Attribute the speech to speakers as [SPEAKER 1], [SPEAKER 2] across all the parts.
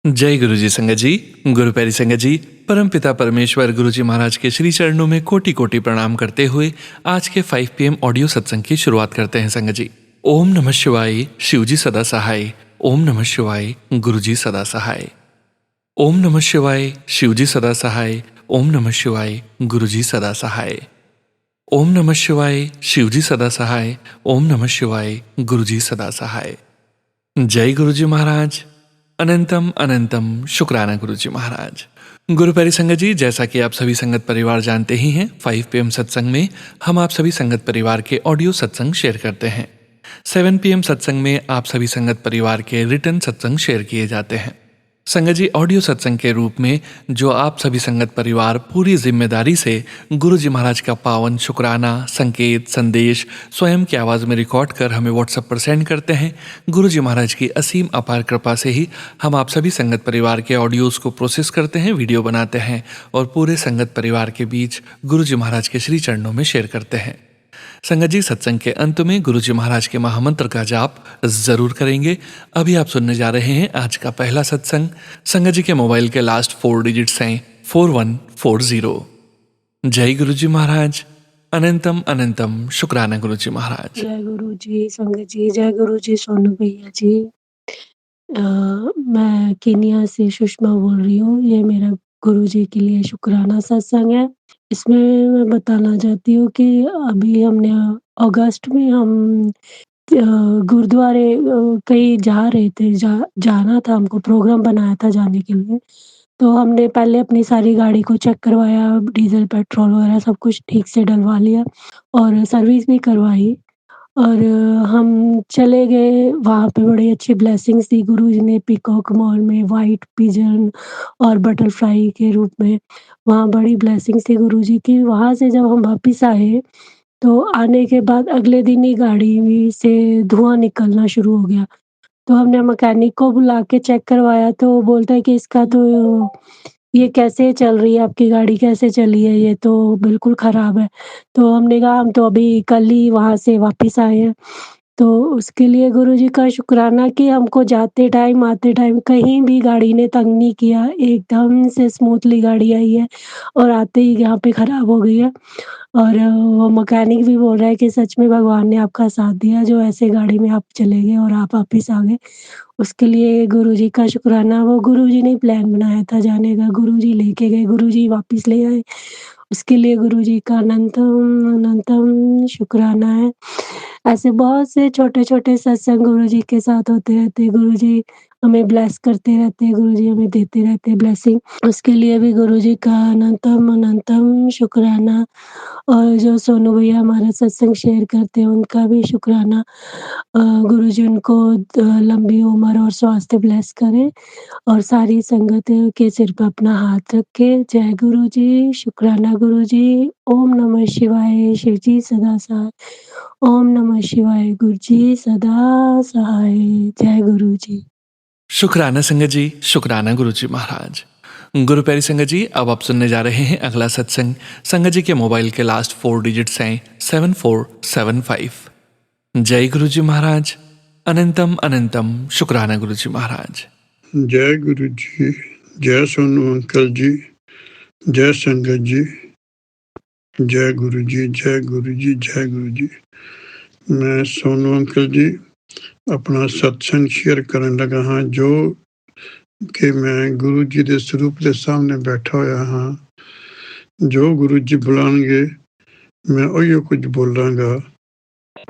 [SPEAKER 1] जय गुरु जी संगत जी। गुरु प्यारी संगत जी, परम पिता परमेश्वर गुरु जी महाराज के श्री चरणों में कोटि कोटि प्रणाम करते हुए आज के 5 PM ऑडियो सत्संग की शुरुआत करते हैं संगत जी। ओम नमः शिवाय, शिव जी सदा सहाय। ओम नमः शिवाय, गुरु जी सदा सहाय। ओम नमः शिवाय, शिव जी सदा सहाय। ओम नमः शिवाय, गुरु जी सदा सहाय। ओम नमः शिवाय, शिव जी सदा सहाय। ओम नमः शिवाय, गुरु जी सदा सहाय। जय गुरु जी महाराज। अनंतम अनंतम शुक्राना गुरु जी महाराज। गुरु प्यारी संगत जी, जैसा कि आप सभी संगत परिवार जानते ही हैं, 5 PM सत्संग में हम आप सभी संगत परिवार के ऑडियो सत्संग शेयर करते हैं। 7 PM सत्संग में आप सभी संगत परिवार के रिटर्न सत्संग शेयर किए जाते हैं। संगत जी, ऑडियो सत्संग के रूप में जो आप सभी संगत परिवार पूरी जिम्मेदारी से गुरु जी महाराज का पावन शुक्राना, संकेत, संदेश स्वयं की आवाज़ में रिकॉर्ड कर हमें व्हाट्सएप पर सेंड करते हैं। गुरु जी महाराज की असीम अपार कृपा से ही हम आप सभी संगत परिवार के ऑडियोज़ को प्रोसेस करते हैं, वीडियो बनाते हैं और पूरे संगत परिवार के बीच गुरु जी महाराज के श्री चरणों में शेयर करते हैं। संगत जी, सत्संग के अंत में गुरु जी महाराज के महामंत्र का जाप जरूर करेंगे। अभी आप सुनने जा रहे हैं आज का पहला सत्संग। संगत जी के मोबाइल के लास्ट 4 डिजिट्स हैं 4140। जय गुरु जी महाराज। अनंतम अनंतम शुक्राना गुरु जी महाराज।
[SPEAKER 2] जय गुरु जी संगत जी, जय गुरु जी सोनू भैया जी। मैं केन्या से सुषमा बोल रही हूँ। ये मेरा गुरु जी के लिए शुक्राना सत्संग है। इसमें मैं बताना चाहती हूँ कि अभी हमने अगस्त में हम गुरुद्वारे कहीं जा रहे थे, जाना था, हमको प्रोग्राम बनाया था जाने के लिए। तो हमने पहले अपनी सारी गाड़ी को चेक करवाया, डीज़ल, पेट्रोल वगैरह सब कुछ ठीक से डलवा लिया और सर्विस भी करवाई। और हम चले गए, वहाँ पे बड़ी अच्छी ब्लेसिंग्स दी गुरुजी ने पीकॉक मॉल में व्हाइट पिजन और बटरफ्लाई के रूप में। वहाँ बड़ी ब्लेसिंग्स थी गुरुजी की। वहाँ से जब हम वापस आए, तो आने के बाद अगले दिन ही गाड़ी से धुआँ निकलना शुरू हो गया। तो हमने मैकेनिक को बुला के चेक करवाया, तो वो बोलता है कि इसका तो ये कैसे चल रही है, आपकी गाड़ी कैसे चली है, ये तो बिल्कुल ख़राब है। तो हमने कहा हम तो अभी कल ही वहाँ से वापस आए हैं। तो उसके लिए गुरुजी का शुक्राना कि हमको जाते टाइम, आते टाइम कहीं भी गाड़ी ने तंग नहीं किया। एकदम से स्मूथली गाड़ी आई है और आते ही यहाँ पे ख़राब हो गई है। और वो मैकेनिक भी बोल रहा है कि सच में भगवान ने आपका साथ दिया, जो ऐसे गाड़ी में आप चले गए और आप वापस आ गए। उसके लिए गुरुजी का शुक्राना। वो गुरुजी ने प्लान बनाया था जाने का, गुरुजी लेके गए, गुरुजी वापस ले आए। उसके लिए गुरुजी का अनंतम अनंतम शुक्राना है। ऐसे बहुत से छोटे-छोटे सत्संग गुरुजी के साथ होते रहते हैं। गुरुजी हमें ब्लेस करते रहते हैं, गुरुजी हमें देते रहते हैं ब्लेसिंग। उसके लिए भी गुरुजी का अनंतम अनंतम शुक्राना। और जो सोनू भैया हमारा सत्संग शेयर करते हैं, उनका भी शुक्राना। गुरुजी उनको लंबी उम्र और स्वास्थ्य ब्लेस करें और सारी संगत के सिर पे अपना हाथ रख के जय गुरु जी, शुक्राना गुरु जी। ओम नमः शिवाय, शिव जी सदा सहाय। ओम नमः शिवाय, गुरु जी सदा सहाय। जय गुरु जी।
[SPEAKER 1] शुक्राना संगत जी, शुक्राना गुरु जी महाराज। गुरु प्यारी संगत जी, अब आप सुनने जा रहे हैं अगला सत्संग। संगत जी के मोबाइल के लास्ट 4 डिजिट्स हैं 7475। जय गुरु जी महाराज। अनंतम अनंतम शुक्राना गुरु जी महाराज।
[SPEAKER 3] जय गुरु जी, जय सोनू अंकल जी, जय संगत जी, जय गुरु जी, जय गुरु जी, जय गुरु जी। मैं सोनू अंकल जी अपना सत्संग शेयर करन लगा हाँ, जो कि मैं गुरु जी के स्वरूप के सामने बैठा होया हाँ। जो गुरु जी बुलाएंगे मैं उहियो कुछ बोलांगा,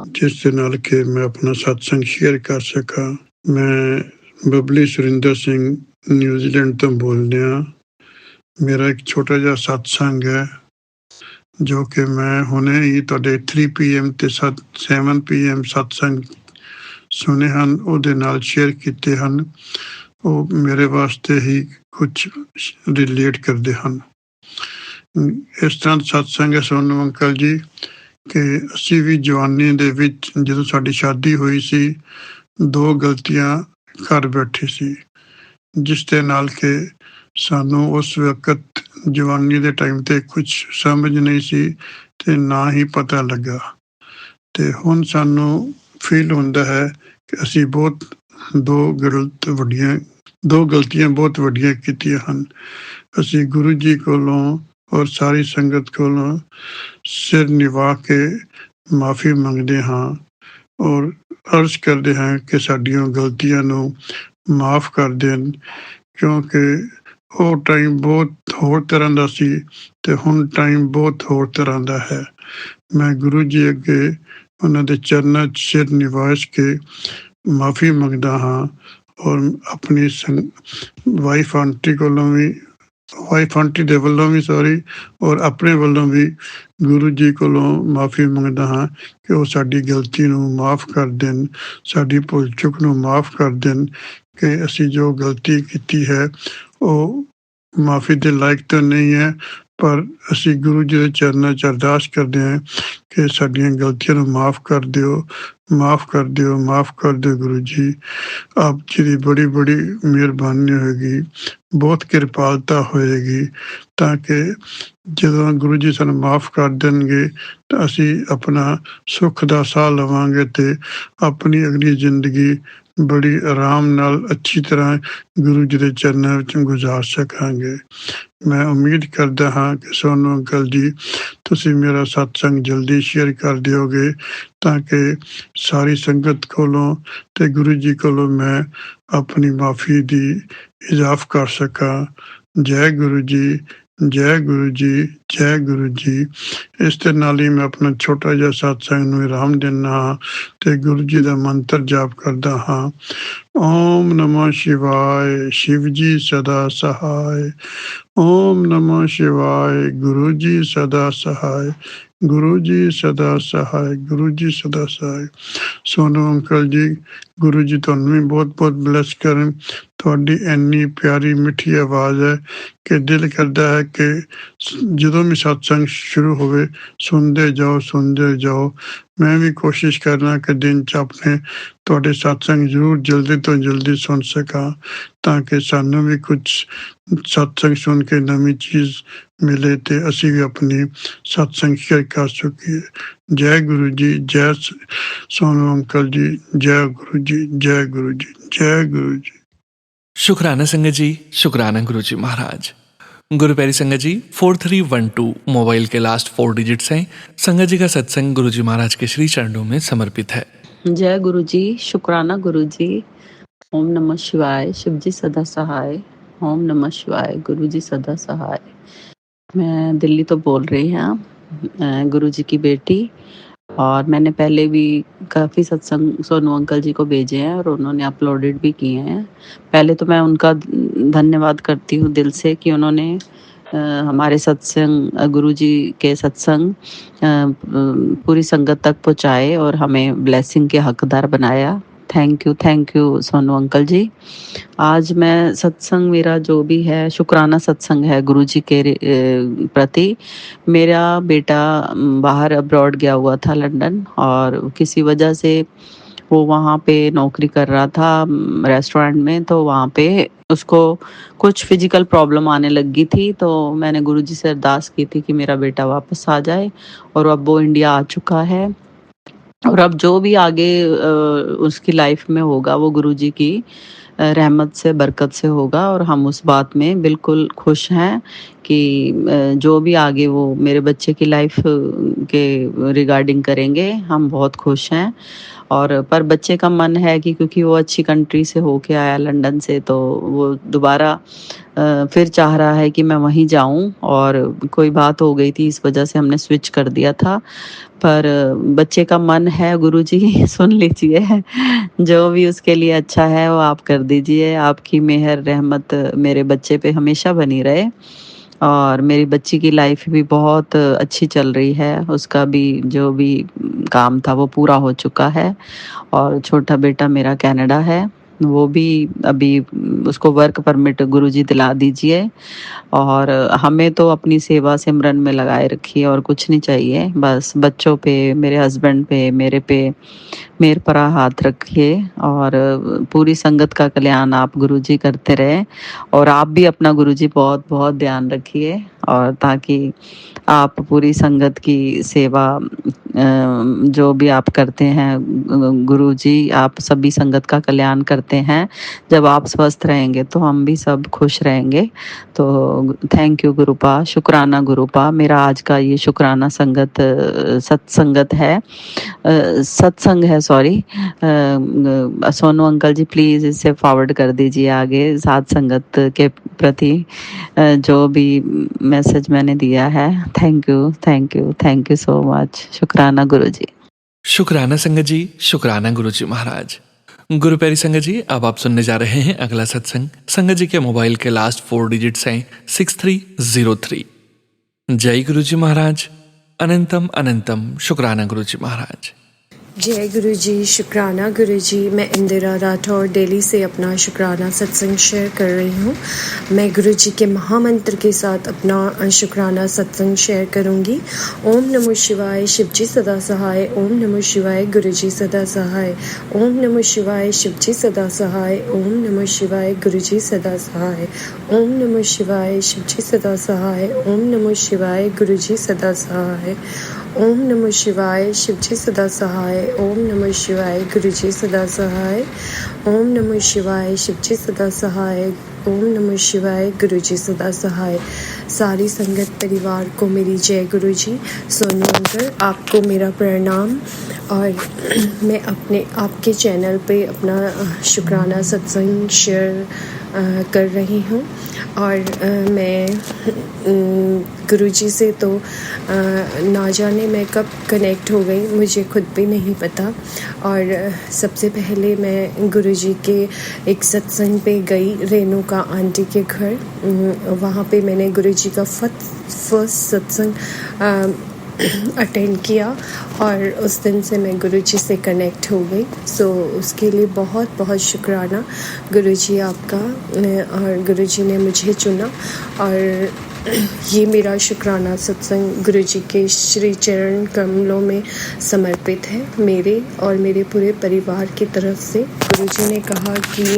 [SPEAKER 3] जिस दे नाल के मैं अपना सत्संग शेयर कर सका। मैं बबली सुरिंदर सिंह न्यूजीलैंड तो बोल रहा। मेरा एक छोटा जिहा सत्संग है जो कि मैं हुणे ही तुहाडे 3 PM ते 7 PM सत्संग सुने हन, ਉਹਦੇ ਨਾਲ शेयर ਕੀਤੇ ਹਨ। ਉਹ ਮੇਰੇ ਵਾਸਤੇ ਹੀ ਕੁਝ ਰਿਲੇਟ ਕਰਦੇ ਹਨ। ਇਸ ਤਰ੍ਹਾਂ ਦਾ ਸਤਸੰਗ ਹੈ ਸੋਨੂ ਅੰਕਲ ਜੀ ਕਿ ਅਸੀਂ ਵੀ ਜਵਾਨੀ ਦੇ ਵਿੱਚ ਜਦੋਂ ਸਾਡੀ ਸ਼ਾਦੀ ਹੋਈ ਸੀ, 2 ਗਲਤੀਆਂ ਕਰ ਬੈਠੇ ਸੀ, ਜਿਸ ਦੇ ਨਾਲ ਕਿ ਸਾਨੂੰ ਉਸ ਵਕਤ ਜਵਾਨੀ ਦੇ ਟਾਈਮ ਤੇ ਕੁਝ ਸਮਝ ਨਹੀਂ ਸੀ ਤੇ ਨਾ ਹੀ ਪਤਾ ਲੱਗਾ। ਤੇ ਹੁਣ ਸਾਨੂੰ ਫੀਲ ਹੁੰਦਾ ਹੈ ਕਿ ਅਸੀਂ ਬਹੁਤ 2 ਗਲਤ ਵੱਡੀਆਂ 2 ਗਲਤੀਆਂ ਬਹੁਤ ਵੱਡੀਆਂ ਕੀਤੀਆਂ ਹਨ। ਅਸੀਂ ਗੁਰੂ ਜੀ ਕੋਲੋਂ ਔਰ ਸਾਰੀ ਸੰਗਤ ਕੋਲੋਂ ਸਿਰ ਨਿਵਾ ਕੇ ਮਾਫੀ ਮੰਗਦੇ ਹਾਂ ਔਰ ਅਰਜ਼ ਕਰਦੇ ਹਾਂ ਕਿ ਸਾਡੀਆਂ ਗਲਤੀਆਂ ਨੂੰ ਮਾਫ ਕਰ ਦੇਣ, ਕਿਉਂਕਿ ਉਹ ਟਾਈਮ ਬਹੁਤ ਹੋਰ ਤਰ੍ਹਾਂ ਦਾ ਸੀ ਤੇ ਹੁਣ ਟਾਈਮ ਬਹੁਤ ਹੋਰ ਤਰ੍ਹਾਂ ਦਾ ਹੈ। ਮੈਂ ਗੁਰੂ ਜੀ ਅੱਗੇ ਉਹਨਾਂ ਦੇ ਚਰਨਾਂ 'ਚ ਸਿਰ ਨਿਵਾਸ ਕੇ ਮਾਫੀ ਮੰਗਦਾ ਹਾਂ ਔਰ ਆਪਣੀ ਵਾਈਫ ਆਂਟੀ ਦੇ ਵੱਲੋਂ ਵੀ ਔਰ ਆਪਣੇ ਵੱਲੋਂ ਵੀ ਗੁਰੂ ਜੀ ਕੋਲੋਂ ਮਾਫੀ ਮੰਗਦਾ ਹਾਂ ਕਿ ਉਹ ਸਾਡੀ ਗਲਤੀ ਨੂੰ ਮਾਫ ਕਰ ਦੇਣ, ਸਾਡੀ ਭੁੱਲ ਚੁੱਕ ਨੂੰ ਮਾਫ ਕਰ ਦੇਣ ਕਿ ਅਸੀਂ ਜੋ ਗਲਤੀ ਕੀਤੀ ਹੈ ਉਹ ਮਾਫੀ ਦੇ ਲਾਇਕ ਤਾਂ ਨਹੀਂ ਹੈ, ਪਰ ਅਸੀਂ ਗੁਰੂ ਜੀ ਦੇ ਚਰਨਾਂ 'ਚ ਅਰਦਾਸ ਕਰਦੇ ਹਾਂ ਕਿ ਸਾਡੀਆਂ ਗਲਤੀਆਂ ਨੂੰ ਮਾਫ ਕਰ ਦਿਓ, ਮਾਫ ਕਰ ਦਿਓ, ਮਾਫ ਕਰ ਦਿਓ ਗੁਰੂ ਜੀ। ਆਪ ਜੀ ਦੀ ਬੜੀ ਬੜੀ ਮਿਹਰਬਾਨੀ ਹੋਏਗੀ, ਬਹੁਤ ਕਿਰਪਾਲਤਾ ਹੋਏਗੀ, ਤਾਂ ਕਿ ਜਦੋਂ ਗੁਰੂ ਜੀ ਸਾਨੂੰ ਮਾਫ ਕਰ ਦੇਣਗੇ ਤਾਂ ਅਸੀਂ ਆਪਣਾ ਸੁੱਖ ਦਾ ਸਾਹ ਲਵਾਂਗੇ ਤੇ ਆਪਣੀ ਅਗਲੀ ਜ਼ਿੰਦਗੀ ਬੜੀ ਆਰਾਮ ਨਾਲ ਅੱਛੀ ਤਰ੍ਹਾਂ ਗੁਰੂ ਜੀ ਦੇ ਚਰਨਾਂ ਵਿੱਚ ਗੁਜ਼ਾਰ ਸਕਾਂਗੇ। ਮੈਂ ਉਮੀਦ ਕਰਦਾ ਹਾਂ ਕਿ ਸੋਨੂੰ ਅੰਕਲ ਜੀ ਤੁਸੀਂ ਮੇਰਾ ਸਤਸੰਗ ਜਲਦੀ ਸ਼ੇਅਰ ਕਰ ਦਿਓਗੇ ਤਾਂ ਕਿ ਸਾਰੀ ਸੰਗਤ ਕੋਲੋਂ ਤੇ ਗੁਰੂ ਜੀ ਕੋਲੋਂ ਮੈਂ ਆਪਣੀ ਮਾਫੀ ਦੀ ਇਜ਼ਾਫ ਕਰ ਸਕਾਂ। ਜੈ ਗੁਰੂ ਜੀ, ਜੈ ਗੁਰੂ ਜੀ, ਜੈ ਗੁਰੂ ਜੀ। ਇਸ ਦੇ ਨਾਲ ਹੀ ਮੈਂ ਆਪਣਾ ਛੋਟਾ ਜਿਹਾ ਸਤਸੰਗ ਨੂੰ ਵਿਰਾਮ ਦਿੰਦਾ ਹਾਂ ਤੇ ਗੁਰੂ ਜੀ ਦਾ ਮੰਤਰ ਜਾਪ ਕਰਦਾ ਹਾਂ। ਓਮ ਨਮੋ ਸ਼ਿਵਾਏ, शिव जी सदा सहाय। ओम नमो शिवाय, गुरु जी सदा सहाय, गुरु जी सदा सहाय, गुरु जी सदा सहाय। ਸੋਨੂੰ ਅੰਕਲ ਜੀ, ਗੁਰੂ ਜੀ ਤੁਹਾਨੂੰ ਵੀ ਬਹੁਤ ਬਹੁਤ ਬਲੈਸ ਕਰਨ। ਤੁਹਾਡੀ ਇੰਨੀ ਪਿਆਰੀ ਮਿੱਠੀ ਆਵਾਜ਼ ਹੈ ਕਿ ਦਿਲ ਕਰਦਾ ਹੈ ਕਿ ਜਦੋਂ ਵੀ ਸਤਸੰਗ ਸ਼ੁਰੂ ਹੋਵੇ ਸੁਣਦੇ ਜਾਓ। ਮੈਂ ਵੀ ਕੋਸ਼ਿਸ਼ ਕਰਨਾ ਕਿ ਦਿਨ 'ਚ ਆਪਣੇ ਤੁਹਾਡੇ ਸਤਸੰਗ ਜ਼ਰੂਰ ਜਲਦੀ ਤੋਂ ਜਲਦੀ ਸੁਣ ਸਕਾਂ, ਤਾਂ ਕਿ ਸਾਨੂੰ ਵੀ ਕੁਝ ਸਤਸੰਗ ਸੁਣ ਕੇ ਨਵੀਂ ਚੀਜ਼ ਮਿਲੇ ਤੇ ਅਸੀਂ ਵੀ ਆਪਣੀ ਸਤਸੰਗ ਸ਼ੇਅਰ ਕਰ ਸਕੀਏ। ਜੈ ਗੁਰੂ ਜੀ, ਜੈ ਸੋਨੂੰ ਅੰਕਲ जी, जय गुरु जी, जय गुरु जी, जय गुरु जी।
[SPEAKER 1] शुक्राना संगत जी, शुक्राना गुरु जी महाराज। गुरु प्यारी संगत जी, 4312 मोबाइल के लास्ट 4 डिजिट्स हैं। संगत जी का सत्संग गुरु जी महाराज के श्री चरणों में समर्पित है।
[SPEAKER 4] जय गुरु जी, शुक्राना गुरु जी। ओम नमः शिवाय, शिव जी सदा सहाय। ओम नमः शिवाय, गुरु जी सदा सहाय। मैं दिल्ली तो बोल रही हूँ, गुरु जी की बेटी, और मैंने पहले भी काफ़ी सत्संग सोनू अंकल जी को भेजे हैं और उन्होंने अपलोडेड भी किए हैं। पहले तो मैं उनका धन्यवाद करती हूँ दिल से कि उन्होंने हमारे सत्संग, गुरु जी के सत्संग पूरी संगत तक पहुँचाए और हमें ब्लेसिंग के हकदार बनाया। थैंक यू सोनू अंकल जी। आज मैं सत्संग, मेरा जो भी है शुक्राना सत्संग है गुरु जी के प्रति। मेरा बेटा बाहर अब्रॉड गया हुआ था लंदन, और किसी वजह से वो वहाँ पे नौकरी कर रहा था रेस्टोरेंट में, तो वहाँ पे उसको कुछ फिजिकल प्रॉब्लम आने लगी थी। तो मैंने गुरु जी से अरदास की थी कि मेरा बेटा वापस आ जाए, और अब वो इंडिया आ चुका है। और अब जो भी आगे उसकी लाइफ में होगा वो गुरु जी की रहमत से, बरकत से होगा, और हम उस बात में बिल्कुल खुश हैं कि जो भी आगे वो मेरे बच्चे की लाइफ के रिगार्डिंग करेंगे, हम बहुत खुश हैं। और पर बच्चे का मन है कि क्योंकि वो अच्छी कंट्री से होके आया लंदन से, तो वो दोबारा फिर चाह रहा है कि मैं वहीं जाऊं, और कोई बात हो गई थी इस वजह से हमने स्विच कर दिया था। पर बच्चे का मन है, गुरुजी सुन लीजिए, जो भी उसके लिए अच्छा है वो आप कर दीजिए। आपकी मेहर रहमत मेरे बच्चे पे हमेशा बनी रहे, और मेरी बच्ची की लाइफ भी बहुत अच्छी चल रही है। उसका भी जो भी काम था वो पूरा हो चुका है, और छोटा बेटा मेरा कनाडा है, वो भी अभी उसको वर्क परमिट गुरुजी दिला दीजिए। और हमें तो अपनी सेवा सिमरन में लगाए रखिए और कुछ नहीं चाहिए, बस बच्चों पे, मेरे हस्बैंड पे, मेरे पे मेरे पर हाथ रखिए और पूरी संगत का कल्याण आप गुरुजी करते रहे और आप भी अपना गुरुजी बहुत बहुत ध्यान रखिए और ताकि आप पूरी संगत की सेवा जो भी आप करते हैं गुरुजी आप सभी संगत का कल्याण करते हैं। जब आप स्वस्थ रहेंगे तो हम भी सब खुश रहेंगे। तो थैंक यू गुरुपा, शुक्राना गुरुपा। मेरा आज का ये शुक्राना संगत सत्संगत है, सत्संग है, sorry. Sonu uncle ji please इसे फॉरवर्ड कर दीजिए आगे साथ संगत के प्रति जो भी मैसेज मैंने दिया है। Thank you, thank you, thank you so much. शुक्राना गुरुजी।
[SPEAKER 1] शुक्राना संगत जी, शुक्राना गुरुजी महाराज। गुरु प्यारी संगत जी, अब आप सुनने जा रहे हैं अगला सत्संग। संगत जी के मोबाइल के लास्ट 4 डिजिट्स हैं 6303। जय गुरुजी महाराज। अनंतम अनंतम शुक्राना गुरुजी महाराज।
[SPEAKER 5] जय गुरु जी, शुक्राना गुरु जी। मैं इंदिरा राठौर दिल्ली से अपना शुक्राना सत्संग शेयर कर रही हूँ। मैं गुरु जी के महामंत्र के साथ अपना शुक्राना सत्संग शेयर करूँगी। ओम नमो शिवाय, शिव जी सदा सहाय। ओम नमो शिवाय, गुरु जी सदा सहाय। ओम नमो शिवाय, शिव जी सदा सहाय। ओम नमो शिवाय, गुरु जी सदा सहाय। ओम नमो शिवाय, शिव जी सदा सहाय। ओम नमो शिवाय, गुरु जी सदा सहाय। ओम नमो शिवाय, शिव जी सदा सहाय। ओम नमो शिवाय, गुरु जी सदा सहाय। ओम नमो शिवाय, शिव जी सदा सहाय। ओम नमो शिवाय, गुरु जी सदा सहाय। सारी संगत परिवार को मेरी जय गुरु जी। सोनू अंकल आपको मेरा प्रणाम। और मैं अपने आपके चैनल पे अपना शुक्राना सत्संग शेयर कर रही हूँ। और मैं गुरुजी से तो ना जाने मैं कब कनेक्ट हो गई, मुझे खुद भी नहीं पता। और सबसे पहले मैं गुरुजी के एक सत्संग पे गई, रेणुका आंटी के घर। वहाँ पे मैंने गुरुजी का फर्स्ट सत्संग अटेंड किया और उस दिन से मैं गुरुजी से कनेक्ट हो गई। सो उसके लिए बहुत बहुत शुक्राना गुरुजी आपका। और गुरुजी ने मुझे चुना और ये मेरा शुक्राना सत्संग गुरुजी के श्री चरण कमलों में समर्पित है, मेरे और मेरे पूरे परिवार की तरफ से। गुरुजी ने कहा कि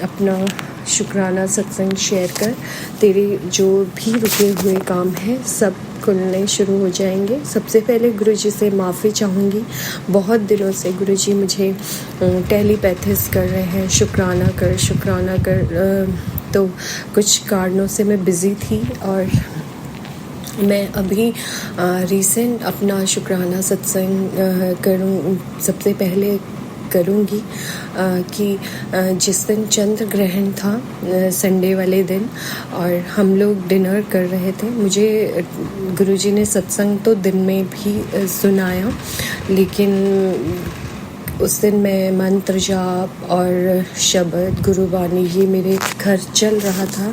[SPEAKER 5] अपना शुक्राना सत्संग शेयर कर, तेरे जो भी रुके हुए काम हैं सब खुलने शुरू हो जाएंगे। सबसे पहले गुरुजी से माफ़ी चाहूँगी। बहुत दिनों से गुरुजी मुझे टेलीपैथिस कर रहे हैं, शुक्राना कर, शुक्राना कर। तो कुछ कारणों से मैं बिज़ी थी और मैं अभी रिसेंट अपना शुक्राना सत्संग सबसे पहले करूँगी कि जिस दिन चंद्र ग्रहण था संडे वाले दिन और हम लोग डिनर कर रहे थे, मुझे गुरुजी ने सत्संग तो दिन में भी सुनाया, लेकिन उस दिन मैं मंत्र जाप और शब्द गुरुवाणी ये मेरे घर चल रहा था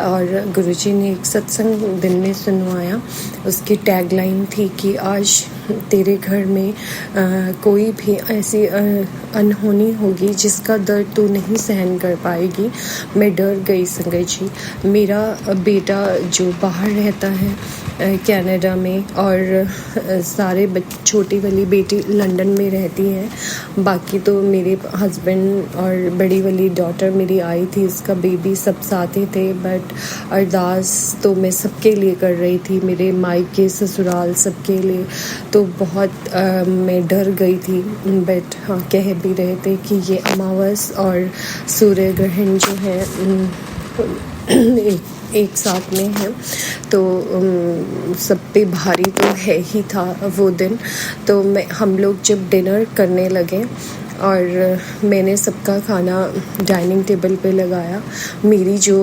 [SPEAKER 5] और गुरुजी ने एक सत्संग दिन में सुनवाया। उसकी टैगलाइन थी कि आज तेरे घर में कोई भी ऐसी अनहोनी होगी जिसका दर्द तू नहीं सहन कर पाएगी। मैं डर गई संगत जी। मेरा बेटा जो बाहर रहता है कनाडा में और सारे छोटी वाली बेटी लंदन में रहती है, बाकी तो मेरे हस्बैंड और बड़ी वाली डॉटर मेरी आई थी, उसका बेबी सब साथ ही थे। बट अरदास तो मैं सबके लिए कर रही थी, मेरे मायके ससुराल सबके लिए। तो बहुत मैं डर गई थी। बट हाँ, कह भी रहे थे कि ये अमावस और सूर्य ग्रहण जो है एक साथ में है, तो सब पे भारी तो है ही था वो दिन। तो हम लोग जब डिनर करने लगे और मैंने सबका खाना डाइनिंग टेबल पे लगाया, मेरी जो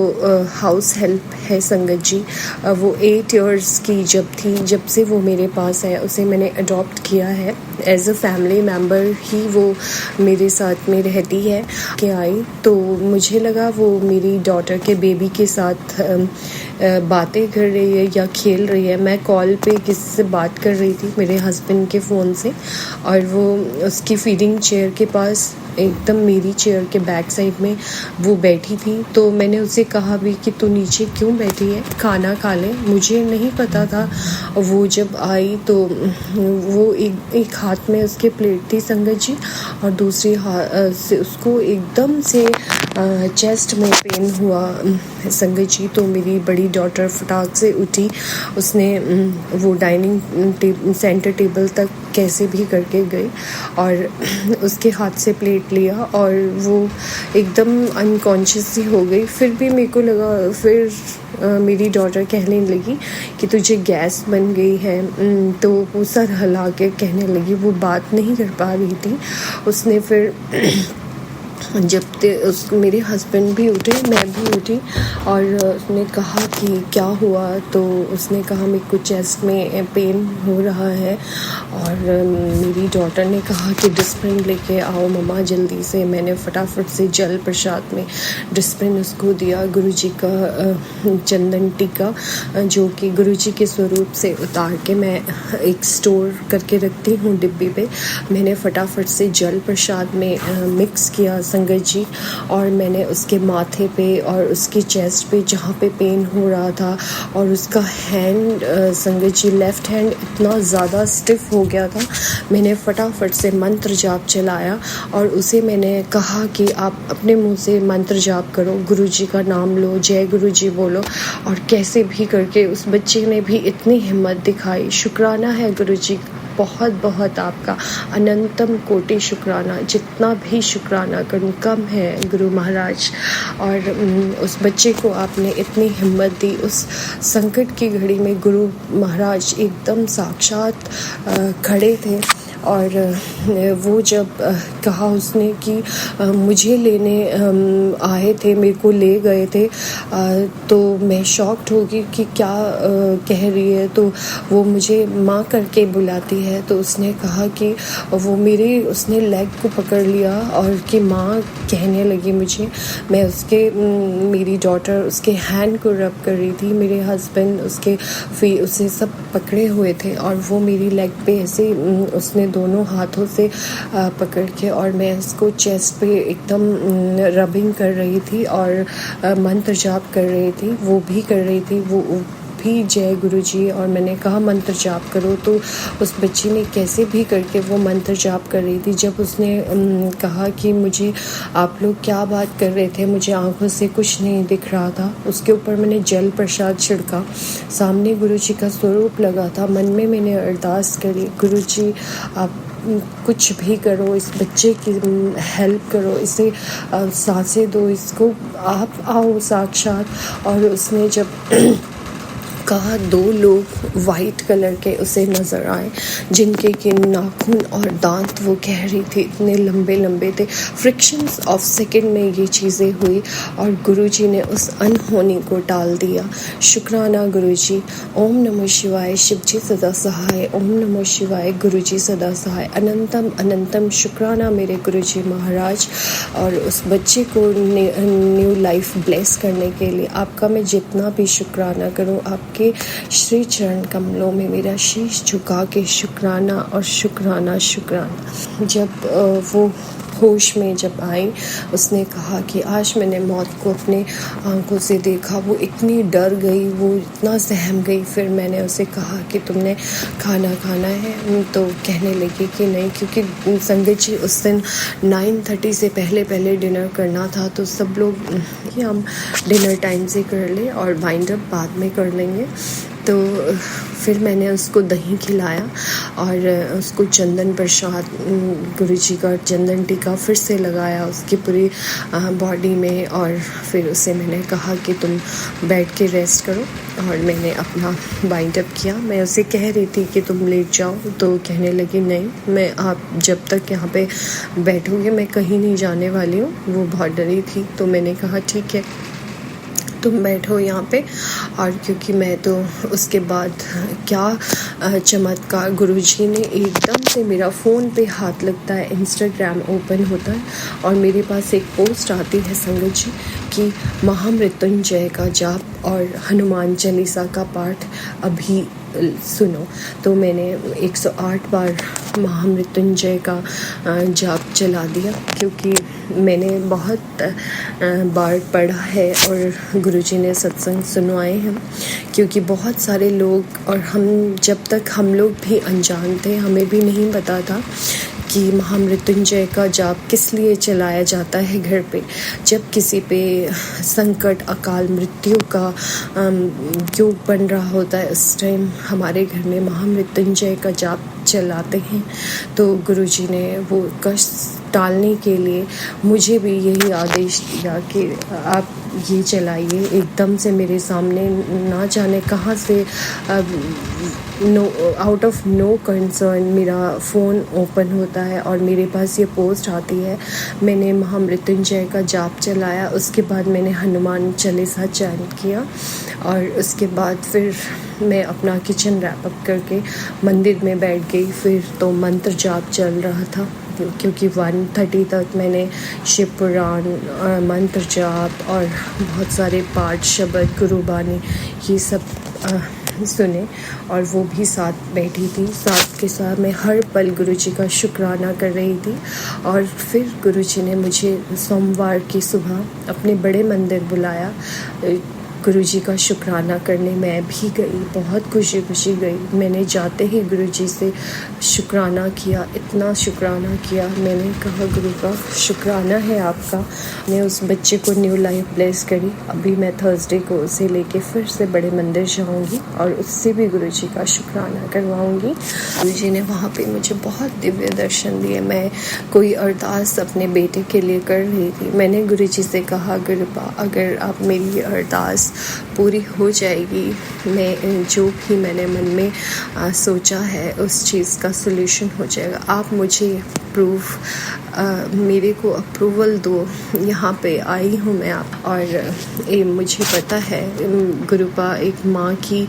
[SPEAKER 5] हाउस हेल्प है संगत जी, वो 8 इयर्स की जब से वो मेरे पास है, उसे मैंने अडॉप्ट किया है। एज अ फैमिली मेम्बर ही वो मेरे साथ में रहती है। के आई तो मुझे लगा वो मेरी डॉटर के बेबी के साथ बातें कर रही है या खेल रही है। मैं कॉल पे किसी से बात कर रही थी मेरे हस्बैंड के फ़ोन से और वो उसकी फीडिंग चेयर के के पास एकदम मेरी चेयर के बैक साइड में वो बैठी थी। तो मैंने उसे कहा भी कि तू नीचे क्यों बैठी है, खाना खा ले। मुझे नहीं पता था। वो जब आई तो वो एक हाथ में उसके प्लेट थी संगत जी, और दूसरी हाथ से उसको एकदम से चेस्ट में पेन हुआ संगत जी। तो मेरी बड़ी डॉटर फटाक से उठी, उसने वो डाइनिंग सेंटर टेबल तक कैसे भी करके गई और उसके हाथ से प्लेट लिया और वो एकदम अनकॉन्शियस ही हो गई। फिर भी मेरे को लगा, फिर मेरी डॉटर कहने लगी कि तुझे गैस बन गई है। तो वो सर हिला के कहने लगी, वो बात नहीं कर पा रही थी। उसने फिर जब मेरे हस्बैंड भी उठे, मैं भी उठी और उसने कहा कि क्या हुआ। तो उसने कहा मेरे को चेस्ट में पेन हो रहा है। और मेरी डॉटर ने कहा कि डिस्प्रिन लेके आओ मम्मा जल्दी से। मैंने फटाफट से जल प्रसाद में डिस्प्रिन उसको दिया, गुरुजी का चंदन टीका जो कि गुरुजी के स्वरूप से उतार के मैं एक स्टोर करके रखती हूँ डिब्बी पे। मैंने फटाफट से जल प्रसाद में मिक्स किया संगत जी, और मैंने उसके माथे पे और उसकी चेस्ट पे जहाँ पे पेन हो रहा था, और उसका हैंड संगत जी लेफ़्ट हैंड इतना ज़्यादा स्टिफ हो गया था। मैंने फटाफट से मंत्र जाप चलाया और उसे मैंने कहा कि आप अपने मुंह से मंत्र जाप करो, गुरुजी का नाम लो, जय गुरुजी बोलो। और कैसे भी करके उस बच्चे ने भी इतनी हिम्मत दिखाई। शुक्राना है गुरुजी, बहुत बहुत आपका अनंतम कोटि शुक्राना। जितना भी शुक्राना करूं कम है गुरु महाराज। और उस बच्चे को आपने इतनी हिम्मत दी। उस संकट की घड़ी में गुरु महाराज एकदम साक्षात खड़े थे। और वो जब कहा उसने कि मुझे लेने आए थे, मेरे को ले गए थे, तो मैं शॉक्ड हो गई कि क्या कह रही है। तो वो मुझे माँ करके बुलाती है। तो उसने कहा कि उसने लेग को पकड़ लिया और कि माँ कहने लगी मुझे। मैं मेरी डॉटर उसके हैंड को रब कर रही थी, मेरे हस्बैंड उसे सब पकड़े हुए थे, और वो मेरी लेग पे ऐसे उसने दोनों हाथों से पकड़ के, और मैं उसको चेस्ट पे एकदम रबिंग कर रही थी और मंत्र जाप कर रही थी। वो भी कर रही थी, वो भी जय गुरुजी। और मैंने कहा मंत्र जाप करो। तो उस बच्ची ने कैसे भी करके वो मंत्र जाप कर रही थी। जब उसने कहा कि मुझे आप लोग क्या बात कर रहे थे, मुझे आंखों से कुछ नहीं दिख रहा था, उसके ऊपर मैंने जल प्रसाद छिड़का, सामने गुरुजी का स्वरूप लगा था। मन में मैंने अरदास करी, गुरुजी आप कुछ भी करो, इस बच्चे की हेल्प करो, इसे सांसें दो, इसको आप आओ साक्षात। और उसने जब कहा, 2 लोग वाइट कलर के उसे नज़र आए, जिनके कि नाखून और दांत वो कह रही थी इतने लंबे लंबे थे। फ्रिक्शंस ऑफ सेकंड में ये चीज़ें हुई और गुरुजी ने उस अनहोनी को टाल दिया। शुक्राना गुरुजी। ओम नमः शिवाय, शिवजी सदा सहाय। ओम नमः शिवाय, गुरुजी सदा सहाय। अनंतम अनंतम शुक्राना मेरे गुरुजी महाराज। और उस बच्चे को न्यू लाइफ ब्लेस करने के लिए आपका मैं जितना भी शुक्राना करूँ, आपके श्री चरण कमलों में मेरा शीश झुका के शुक्राना और शुक्राना शुक्राना। जब वो होश में जब आई, उसने कहा कि आज मैंने मौत को अपने आंखों से देखा। वो इतनी डर गई, वो इतना सहम गई। फिर मैंने उसे कहा कि तुमने खाना खाना है, तो कहने लगी कि नहीं, क्योंकि संगत जी उस दिन 9:30 से पहले डिनर करना था। तो सब लोग कि हम डिनर टाइम से कर ले और वाइंड अप बाद में कर लेंगे। तो फिर मैंने उसको दही खिलाया और उसको चंदन प्रसाद, गुरुजी का चंदन टीका फिर से लगाया उसकी पूरी बॉडी में। और फिर उसे मैंने कहा कि तुम बैठ के रेस्ट करो, और मैंने अपना वाइंड अप किया। मैं उसे कह रही थी कि तुम लेट जाओ, तो कहने लगी नहीं, आप जब तक यहाँ पे बैठोगे मैं कहीं नहीं जाने वाली हूँ। वो बहुत डरी थी। तो मैंने कहा ठीक है, तुम बैठो यहाँ पे। और क्योंकि मैं तो उसके बाद क्या चमत्कार, गुरुजी ने एकदम से मेरा फ़ोन पे हाथ लगता है, इंस्टाग्राम ओपन होता है और मेरे पास एक पोस्ट आती है संगत जी कि महामृत्युंजय का जाप और हनुमान चालीसा का पाठ अभी सुनो। तो मैंने 108 बार महामृत्युंजय का जाप चला दिया, क्योंकि मैंने बहुत बार पढ़ा है और गुरुजी ने सत्संग सुनवाए हैं। क्योंकि बहुत सारे लोग, और हम जब तक हम लोग भी अनजान थे, हमें भी नहीं पता था कि महामृत्युंजय का जाप किस लिए चलाया जाता है घर पे। जब किसी पे संकट, अकाल मृत्यु का योग बन रहा होता है, उस टाइम हमारे घर में महामृत्युंजय का जाप चलाते हैं। तो गुरुजी ने वो कष्ट टालने के लिए मुझे भी यही आदेश दिया कि आप ये चलाइए। एकदम से मेरे सामने ना जाने कहाँ से आउट ऑफ नो कंसर्न मेरा फ़ोन ओपन होता है और मेरे पास ये पोस्ट आती है। मैंने महामृत्युंजय का जाप चलाया, उसके बाद मैंने हनुमान चालीसा चैंट किया और उसके बाद फिर मैं अपना किचन रैप अप करके मंदिर में बैठ गई। फिर तो मंत्र जाप चल रहा था, क्योंकि 1:30 तक मैंने शिव पुराण, मंत्र जाप और बहुत सारे पाठ, शब्द, गुरुबानी ये सब सुने। और वो भी साथ बैठी थी, साथ के साथ मैं हर पल गुरुजी का शुक्राना कर रही थी। और फिर गुरुजी ने मुझे सोमवार की सुबह अपने बड़े मंदिर बुलाया गुरुजी का शुक्राना करने। मैं भी गई, बहुत खुशी खुशी गई। मैंने जाते ही गुरुजी से शुक्राना किया, इतना शुक्राना किया। मैंने कहा गुरु का शुक्राना है आपका। मैं उस बच्चे को न्यू लाइफ ब्लेस करी। अभी मैं थर्सडे को उसे लेके फिर से बड़े मंदिर जाऊंगी और उससे भी गुरुजी का शुक्राना करवाऊंगी। गुरुजी ने वहाँ पे मुझे बहुत दिव्य दर्शन दिए। मैं कोई अरदास अपने बेटे के लिए कर रही थी। मैंने गुरुजी से कहा, गुरुपा अगर आप मेरी अरदास पूरी हो जाएगी, मैं जो भी मैंने मन में सोचा है उस चीज़ का सलूशन हो जाएगा। आप मुझे मेरे को अप्रूवल दो। यहाँ पे आई हूँ मैं आप, और ये मुझे पता है गुरुपा एक माँ की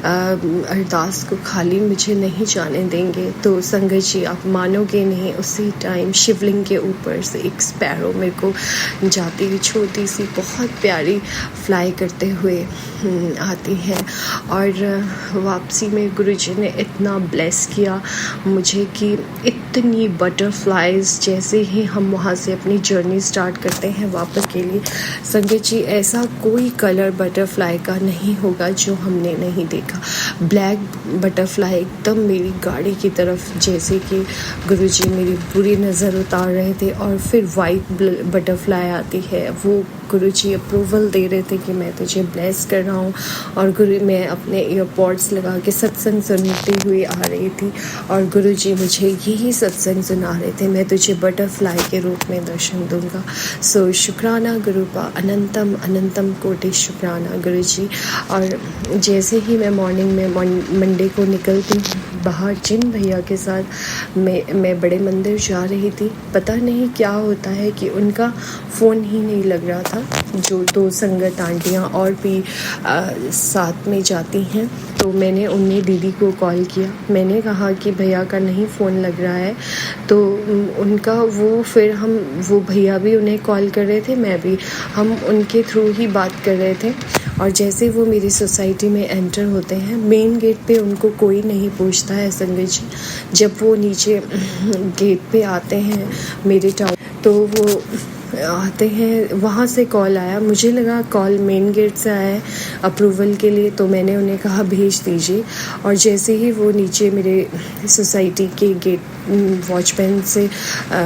[SPEAKER 5] अरदास को खाली मुझे नहीं जाने देंगे। तो संगत जी आप मानोगे नहीं, उसी टाइम शिवलिंग के ऊपर से एक स्पैरो मेरे को जाती हुई छोटी सी बहुत प्यारी फ्लाई करते हुए आती है। और वापसी में गुरुजी ने इतना ब्लेस किया मुझे कि इतनी बटरफ्लाइज, जैसे ही हम वहाँ से अपनी जर्नी स्टार्ट करते हैं वापस के लिए, संगत जी ऐसा कोई कलर बटरफ्लाई का नहीं होगा जो हमने नहीं देखा। ब्लैक बटरफ्लाई एकदम मेरी गाड़ी की तरफ, जैसे कि गुरुजी मेरी बुरी नज़र उतार रहे थे। और फिर वाइट बटरफ्लाई आती है, वो गुरुजी अप्रूवल दे रहे थे कि मैं तुझे ब्लेस कर रहा हूँ। और मैं अपने ईयरपॉड्स लगा के सत्संग सुनती हुई आ रही थी और गुरुजी मुझे यही सत्संग सुना रहे थे, मैं तुझे बटरफ्लाई के रूप में दर्शन दूंगा। सो शुक्राना गुरुपा, अनंतम अनंतम कोटि शुक्राना गुरुजी। और जैसे ही मैं मॉर्निंग में मंडे को निकलती बाहर जिन भैया के साथ मैं बड़े मंदिर जा रही थी, पता नहीं क्या होता है कि उनका फ़ोन ही नहीं लग रहा था। जो 2 संगत आंटियाँ और भी साथ में जाती हैं, तो मैंने उन्हें दीदी को कॉल किया। मैंने कहा कि भैया का नहीं फ़ोन लग रहा है, तो उनका वो भैया भी उन्हें कॉल कर रहे थे, मैं भी, हम उनके थ्रू ही बात कर रहे थे। और जैसे वो मेरी सोसाइटी में एंटर होते हैं, मेन गेट पे उनको कोई नहीं पूछता है संगत जी। जब वो नीचे गेट पे आते हैं मेरे टाउन, तो वो आते हैं, वहाँ से कॉल आया, मुझे लगा कॉल मेन गेट से आया है अप्रूवल के लिए, तो मैंने उन्हें कहा भेज दीजिए। और जैसे ही वो नीचे मेरे सोसाइटी के गेट वॉचमैन से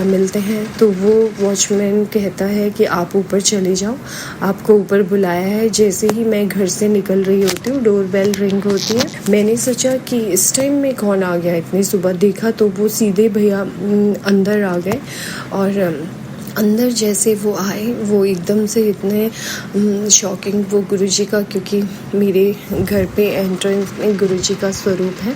[SPEAKER 5] मिलते हैं, तो वो वॉचमैन कहता है कि आप ऊपर चले जाओ, आपको ऊपर बुलाया है। जैसे ही मैं घर से निकल रही होती हूँ, डोर बेल रिंग होती है। मैंने सोचा कि इस टाइम में कौन आ गया इतनी सुबह, देखा तो वो सीधे भैया अंदर आ गए। और अंदर जैसे वो आए, वो एकदम से इतने शॉकिंग, वो गुरुजी का, क्योंकि मेरे घर पे एंट्रेंस में गुरुजी का स्वरूप है,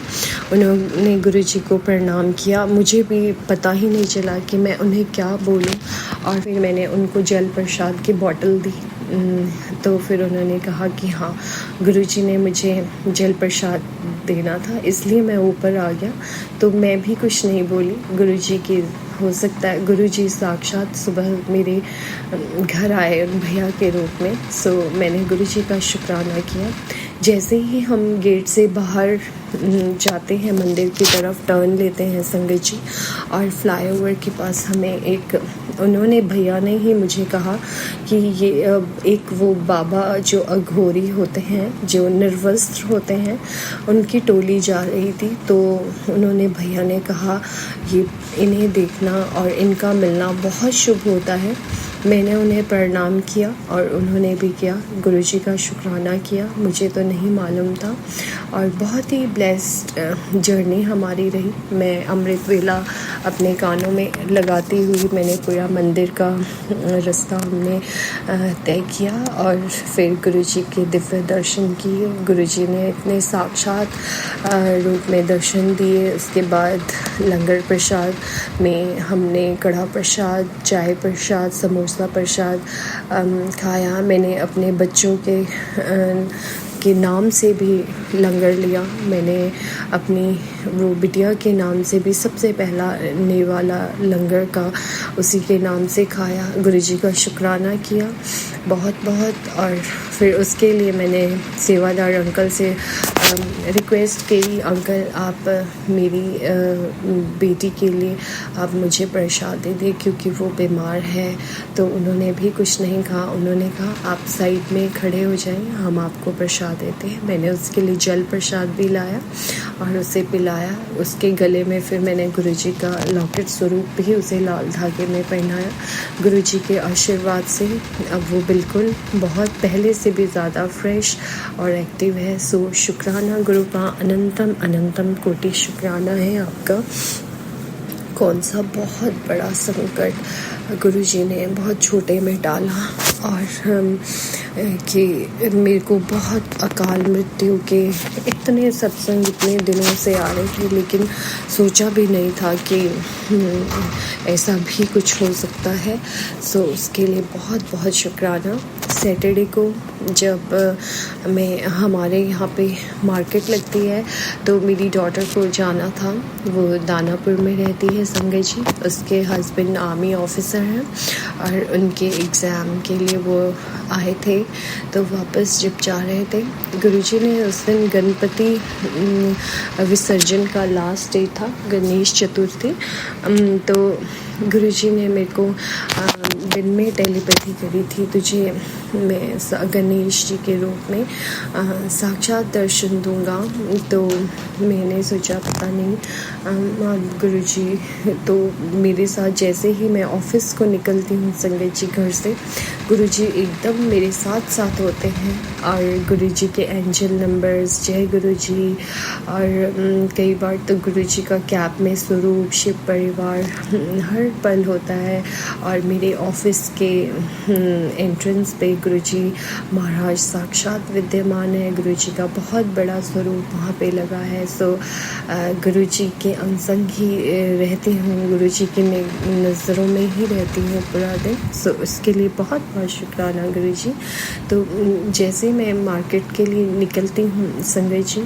[SPEAKER 5] उन्होंने गुरुजी को प्रणाम किया। मुझे भी पता ही नहीं चला कि मैं उन्हें क्या बोलूं। और फिर मैंने उनको जल प्रसाद की बॉटल दी, तो फिर उन्होंने कहा कि हाँ गुरुजी ने मुझे जल प्रसाद देना था, इसलिए मैं ऊपर आ गया। तो मैं भी कुछ नहीं बोली। गुरुजी की, हो सकता है गुरुजी साक्षात सुबह मेरे घर आए भैया के रूप में। सो मैंने गुरुजी का शुक्राना किया जैसे ही हम गेट से बाहर जाते हैं मंदिर की तरफ, टर्न लेते हैं संगत जी, और फ्लाईओवर के पास हमें उन्होंने, भैया ने ही मुझे कहा कि ये एक वो बाबा जो अघोरी होते हैं, जो निर्वस्त्र होते हैं, उनकी टोली जा रही थी। तो उन्होंने, भैया ने कहा ये इन्हें देखना और इनका मिलना बहुत शुभ होता है। मैंने उन्हें प्रणाम किया और उन्होंने भी किया, गुरुजी का शुक्राना किया। मुझे तो नहीं मालूम था और बहुत ही ब्लेस्ड जर्नी हमारी रही। मैं अमृत वेला अपने कानों में लगाती हुई मैंने पूरा मंदिर का रास्ता हमने तय किया और फिर गुरुजी के दिव्य दर्शन किए। गुरुजी ने इतने साक्षात रूप में दर्शन दिए। उसके बाद लंगर प्रसाद में हमने कढ़ा प्रसाद, चाय प्रसाद, समोसा प्रसाद खाया। मैंने अपने बच्चों के नाम से भी लंगर लिया। मैंने अपनी वो बिटिया के नाम से भी सबसे पहला नेवाला लंगर का उसी के नाम से खाया। गुरुजी का शुक्राना किया बहुत बहुत। और फिर उसके लिए मैंने सेवादार अंकल से रिक्वेस्ट की, अंकल आप मेरी बेटी के लिए आप मुझे प्रसाद दे दें क्योंकि वो बीमार है। तो उन्होंने भी कुछ नहीं कहा। उन्होंने कहा आप साइड में खड़े हो जाएं, हम आपको प्रसाद देते हैं। मैंने उसके लिए जल प्रसाद भी लाया और उसे पिलाया। उसके गले में फिर मैंने गुरुजी का लॉकेट स्वरूप भी उसे लाल धागे में पहनाया। गुरुजी के आशीर्वाद से अब वो बिल्कुल बहुत पहले से भी ज़्यादा फ्रेश और एक्टिव है। सो शुक्राना गुरु का, अनंतम अनंतम कोटि शुक्राना है आपका। कौन सा बहुत बड़ा संकट गुरुजी ने बहुत छोटे में डाला और कि मेरे को बहुत अकाल मृत्यु के इतने सत्संग इतने दिनों से आ रहे थे, लेकिन सोचा भी नहीं था कि ऐसा भी कुछ हो सकता है। सो उसके लिए बहुत बहुत शुक्राना। सैटरडे को जब मैं हमारे यहाँ पे मार्केट लगती है तो मेरी डॉटर को जाना था। वो दानापुर में रहती है संगत जी। उसके हस्बैंड आर्मी ऑफिसर हैं और उनके एग्ज़ाम के लिए वो आए थे। तो वापस जब जा रहे थे, गुरुजी ने उस दिन गणपति विसर्जन का लास्ट डे था, गणेश चतुर्थी। तो गुरुजी ने मेरे को दिन में टेलीपैथी करी थी, तुझे मैं गणेश जी के रूप में साक्षात दर्शन दूंगा। तो मैंने सोचा पता नहीं गुरुजी तो मेरे साथ जैसे ही मैं ऑफिस को निकलती हूँ संगत जी घर से, गुरुजी एकदम मेरे साथ साथ होते हैं और गुरुजी के एंजल नंबर्स, जय गुरुजी। और कई बार तो गुरुजी का कैब में स्वरूप, शिव परिवार हर पल होता है। और मेरे ऑफिस के एंट्रेंस पे गुरुजी महाराज साक्षात विद्यमान है। गुरुजी का बहुत बड़ा स्वरूप वहाँ पे लगा है। सो गुरुजी के अंसंग ही रहती हूँ, गुरुजी की नज़रों में ही रहती हूँ पूरा दिन। सो उसके लिए बहुत बहुत शुक्राना गुरुजी। तो जैसे मैं मार्केट के लिए निकलती हूँ संगत जी,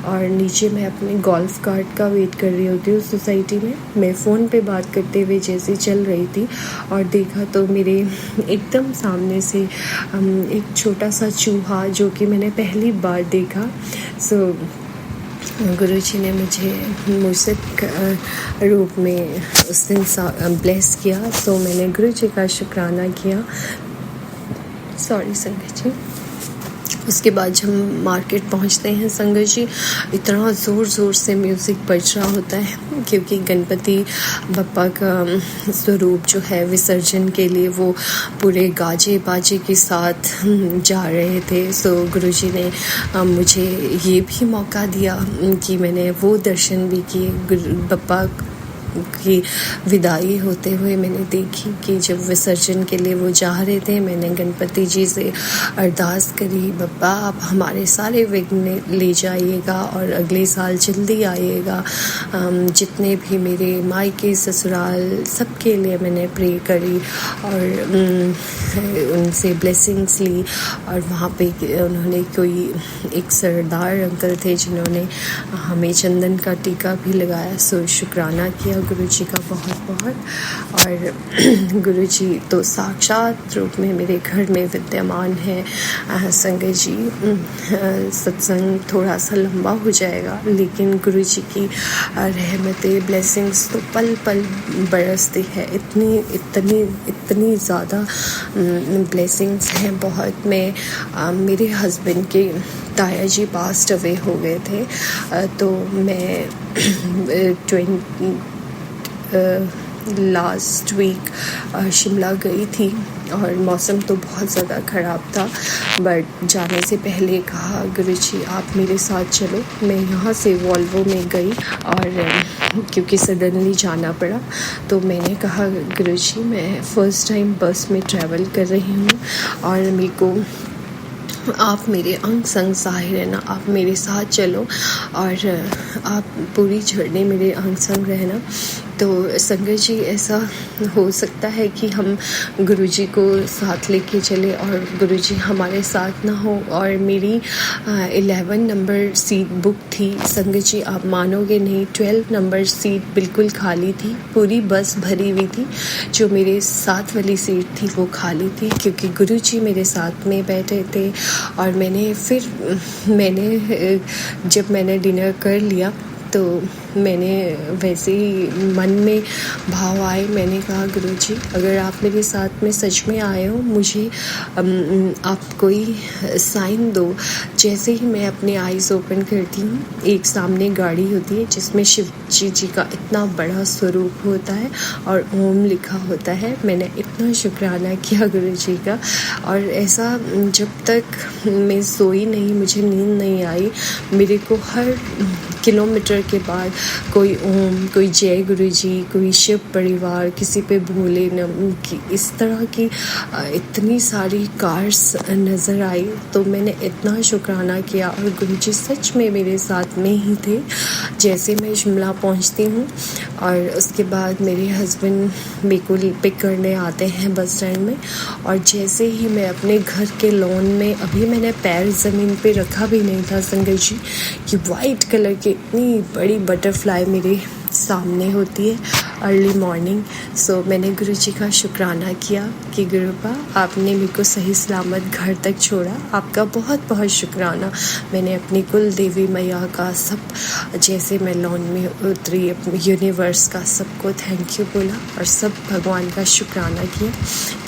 [SPEAKER 5] और नीचे मैं अपने गोल्फ कार्ट का वेट कर रही होती हूँ सोसाइटी में, मैं फ़ोन पे बात करते हुए जैसे चल रही थी और देखा तो मेरे एकदम सामने से एक छोटा सा चूहा, जो कि मैंने पहली बार देखा। सो गुरुजी ने मुझे मूर्छित रूप में उस दिन ब्लेस किया। सो मैंने गुरुजी का शुक्राना किया। सॉरी संगत जी। उसके बाद जब हम मार्केट पहुंचते हैं संगत जी, इतना ज़ोर ज़ोर से म्यूज़िक बज रहा होता है क्योंकि गणपति बप्पा का स्वरूप जो है विसर्जन के लिए वो पूरे गाजे बाजे के साथ जा रहे थे। सो गुरुजी ने मुझे ये भी मौका दिया कि मैंने वो दर्शन भी किए। बप्पा की विदाई होते हुए मैंने देखी कि जब विसर्जन के लिए वो जा रहे थे, मैंने गणपति जी से अरदास करी, बप्पा आप हमारे सारे विघ्न ले जाइएगा और अगले साल जल्दी आइएगा। जितने भी मेरे मायके ससुराल सबके लिए मैंने प्रे करी और उनसे ब्लेसिंग्स ली। और वहाँ पे उन्होंने कोई एक सरदार अंकल थे जिन्होंने हमें चंदन का टीका भी लगाया। सो शुक्राना किया गुरुजी का बहुत बहुत। और गुरुजी तो साक्षात रूप में मेरे घर में विद्यमान है। संगत जी, सत्संग थोड़ा सा लंबा हो जाएगा, लेकिन गुरुजी की रहमतें, ब्लेसिंग्स तो पल पल बरसती है। इतनी ज़्यादा ब्लेसिंग्स हैं बहुत। मेरे हस्बैंड के ताया जी पास्ट अवे हो गए थे, तो मैं लास्ट वीक शिमला गई थी और मौसम तो बहुत ज़्यादा ख़राब था, बट जाने से पहले कहा गुरुजी आप मेरे साथ चलो। मैं यहाँ से वॉल्वो में गई और क्योंकि सडनली जाना पड़ा, तो मैंने कहा गुरुजी मैं फ़र्स्ट टाइम बस में ट्रैवल कर रही हूँ और मेरे को आप मेरे अंग संग सहाय रहना, आप मेरे साथ चलो और आप पूरी जर्नी मेरे अंग संग रहना। तो संगत जी, ऐसा हो सकता है कि हम गुरुजी को साथ लेके चले और गुरुजी हमारे साथ ना हो। और मेरी 11 नंबर सीट बुक थी संगत जी, आप मानोगे नहीं, 12 नंबर सीट बिल्कुल खाली थी, पूरी बस भरी हुई थी। जो मेरे साथ वाली सीट थी वो खाली थी, क्योंकि गुरुजी मेरे साथ में बैठे थे। और जब मैंने डिनर कर लिया तो मैंने वैसे ही मन में भाव आए, मैंने कहा गुरुजी अगर आप मेरे साथ में सच में आए हो, मुझे आप कोई साइन दो। जैसे ही मैं अपने आईज़ ओपन करती हूँ, एक सामने गाड़ी होती है जिसमें शिव जी का इतना बड़ा स्वरूप होता है और ओम लिखा होता है। मैंने इतना शुक्राना किया गुरुजी का, और ऐसा जब तक मैं सोई नहीं, मुझे नींद नहीं आई, मेरे को हर किलोमीटर के बाद कोई ओम, कोई जय गुरुजी, कोई शिव परिवार, किसी पे भोले नम की, इस तरह की इतनी सारी कार्स नज़र आई। तो मैंने इतना शुक्राना किया और गुरुजी सच में मेरे साथ में ही थे। जैसे मैं शिमला पहुंचती हूँ और उसके बाद मेरे हस्बैंड मेरे को पिक करने आते हैं बस स्टैंड में, और जैसे ही मैं अपने घर के लॉन में, अभी मैंने पैर ज़मीन पे रखा भी नहीं था संगत जी, कि वाइट कलर की इतनी बड़ी बटरफ्लाई मेरे सामने होती है अर्ली मॉर्निंग। सो मैंने गुरुजी का शुक्राना किया कि गुरुपा आपने मेरे को सही सलामत घर तक छोड़ा, आपका बहुत बहुत शुक्राना। मैंने अपनी कुल देवी मैया का, सब जैसे मैं लॉन में उतरी, अपने यूनिवर्स का सबको थैंक यू बोला और सब भगवान का शुक्राना किया,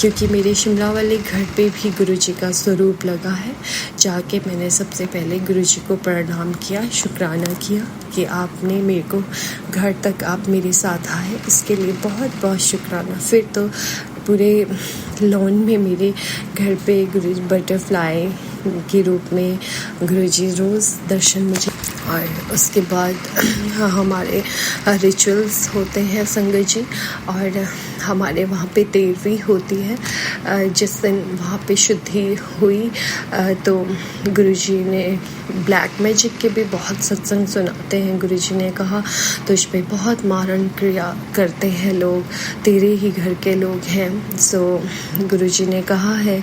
[SPEAKER 5] क्योंकि मेरे शिमला वाले घर पे भी गुरुजी का स्वरूप लगा है। जाके मैंने सबसे पहले गुरुजी को प्रणाम किया, शुक्राना किया कि आपने मेरे को घर तक आप मेरे साथ आए, इसके लिए बहुत बहुत शुक्राना। फिर तो पूरे लॉन में मेरे घर पे गुरुजी बटरफ्लाई के रूप में गुरुजी रोज़ दर्शन मुझे। और उसके बाद हमारे रिचुअल्स होते हैं संगत जी, और हमारे वहाँ पे 13वीं होती है। जिस दिन वहाँ पे शुद्धि हुई तो गुरुजी ने ब्लैक मैजिक के भी बहुत सत्संग सुनाते हैं। गुरुजी ने कहा तुझ पे बहुत मारण क्रिया करते हैं लोग, तेरे ही घर के लोग हैं। सो गुरुजी ने कहा है,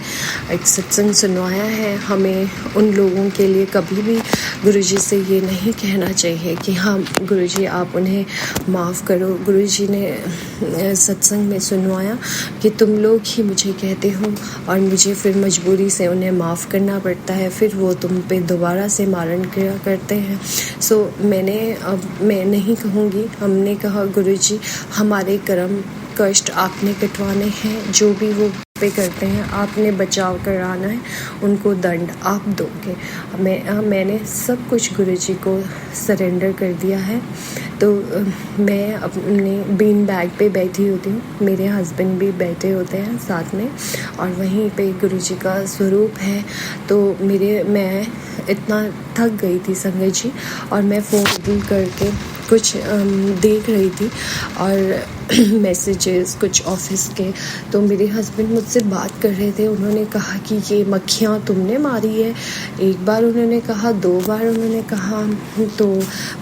[SPEAKER 5] एक सत्संग सुनवाया है हमें, उन लोगों के लिए कभी भी गुरुजी से ये नहीं कहना चाहिए कि हाँ गुरुजी आप उन्हें माफ़ करो। गुरुजी ने सत्संग में सुनवाया कि तुम लोग ही मुझे कहते हो और मुझे फिर मजबूरी से उन्हें माफ़ करना पड़ता है, फिर वो तुम पे दोबारा से मारण क्रिया करते हैं। सो मैं नहीं कहूँगी, हमने कहा गुरुजी हमारे कर्म कष्ट आपने कटवाने हैं, जो भी वो पे करते हैं आपने बचाव कराना है, उनको दंड आप दोगे। मैंने सब कुछ गुरुजी को सरेंडर कर दिया है। तो मैं अपने बीन बैग पे बैठी होती हूँ, मेरे हस्बैंड भी बैठे होते हैं साथ में, और वहीं पे गुरुजी का स्वरूप है। तो मैं इतना थक गई थी संगत जी, और मैं फ़ोन करके कुछ देख रही थी और मैसेजेस कुछ ऑफिस के। तो मेरे हस्बैंड मुझसे बात कर रहे थे, उन्होंने कहा कि ये मक्खियाँ तुमने मारी है। एक बार उन्होंने कहा, 2 बार उन्होंने कहा। तो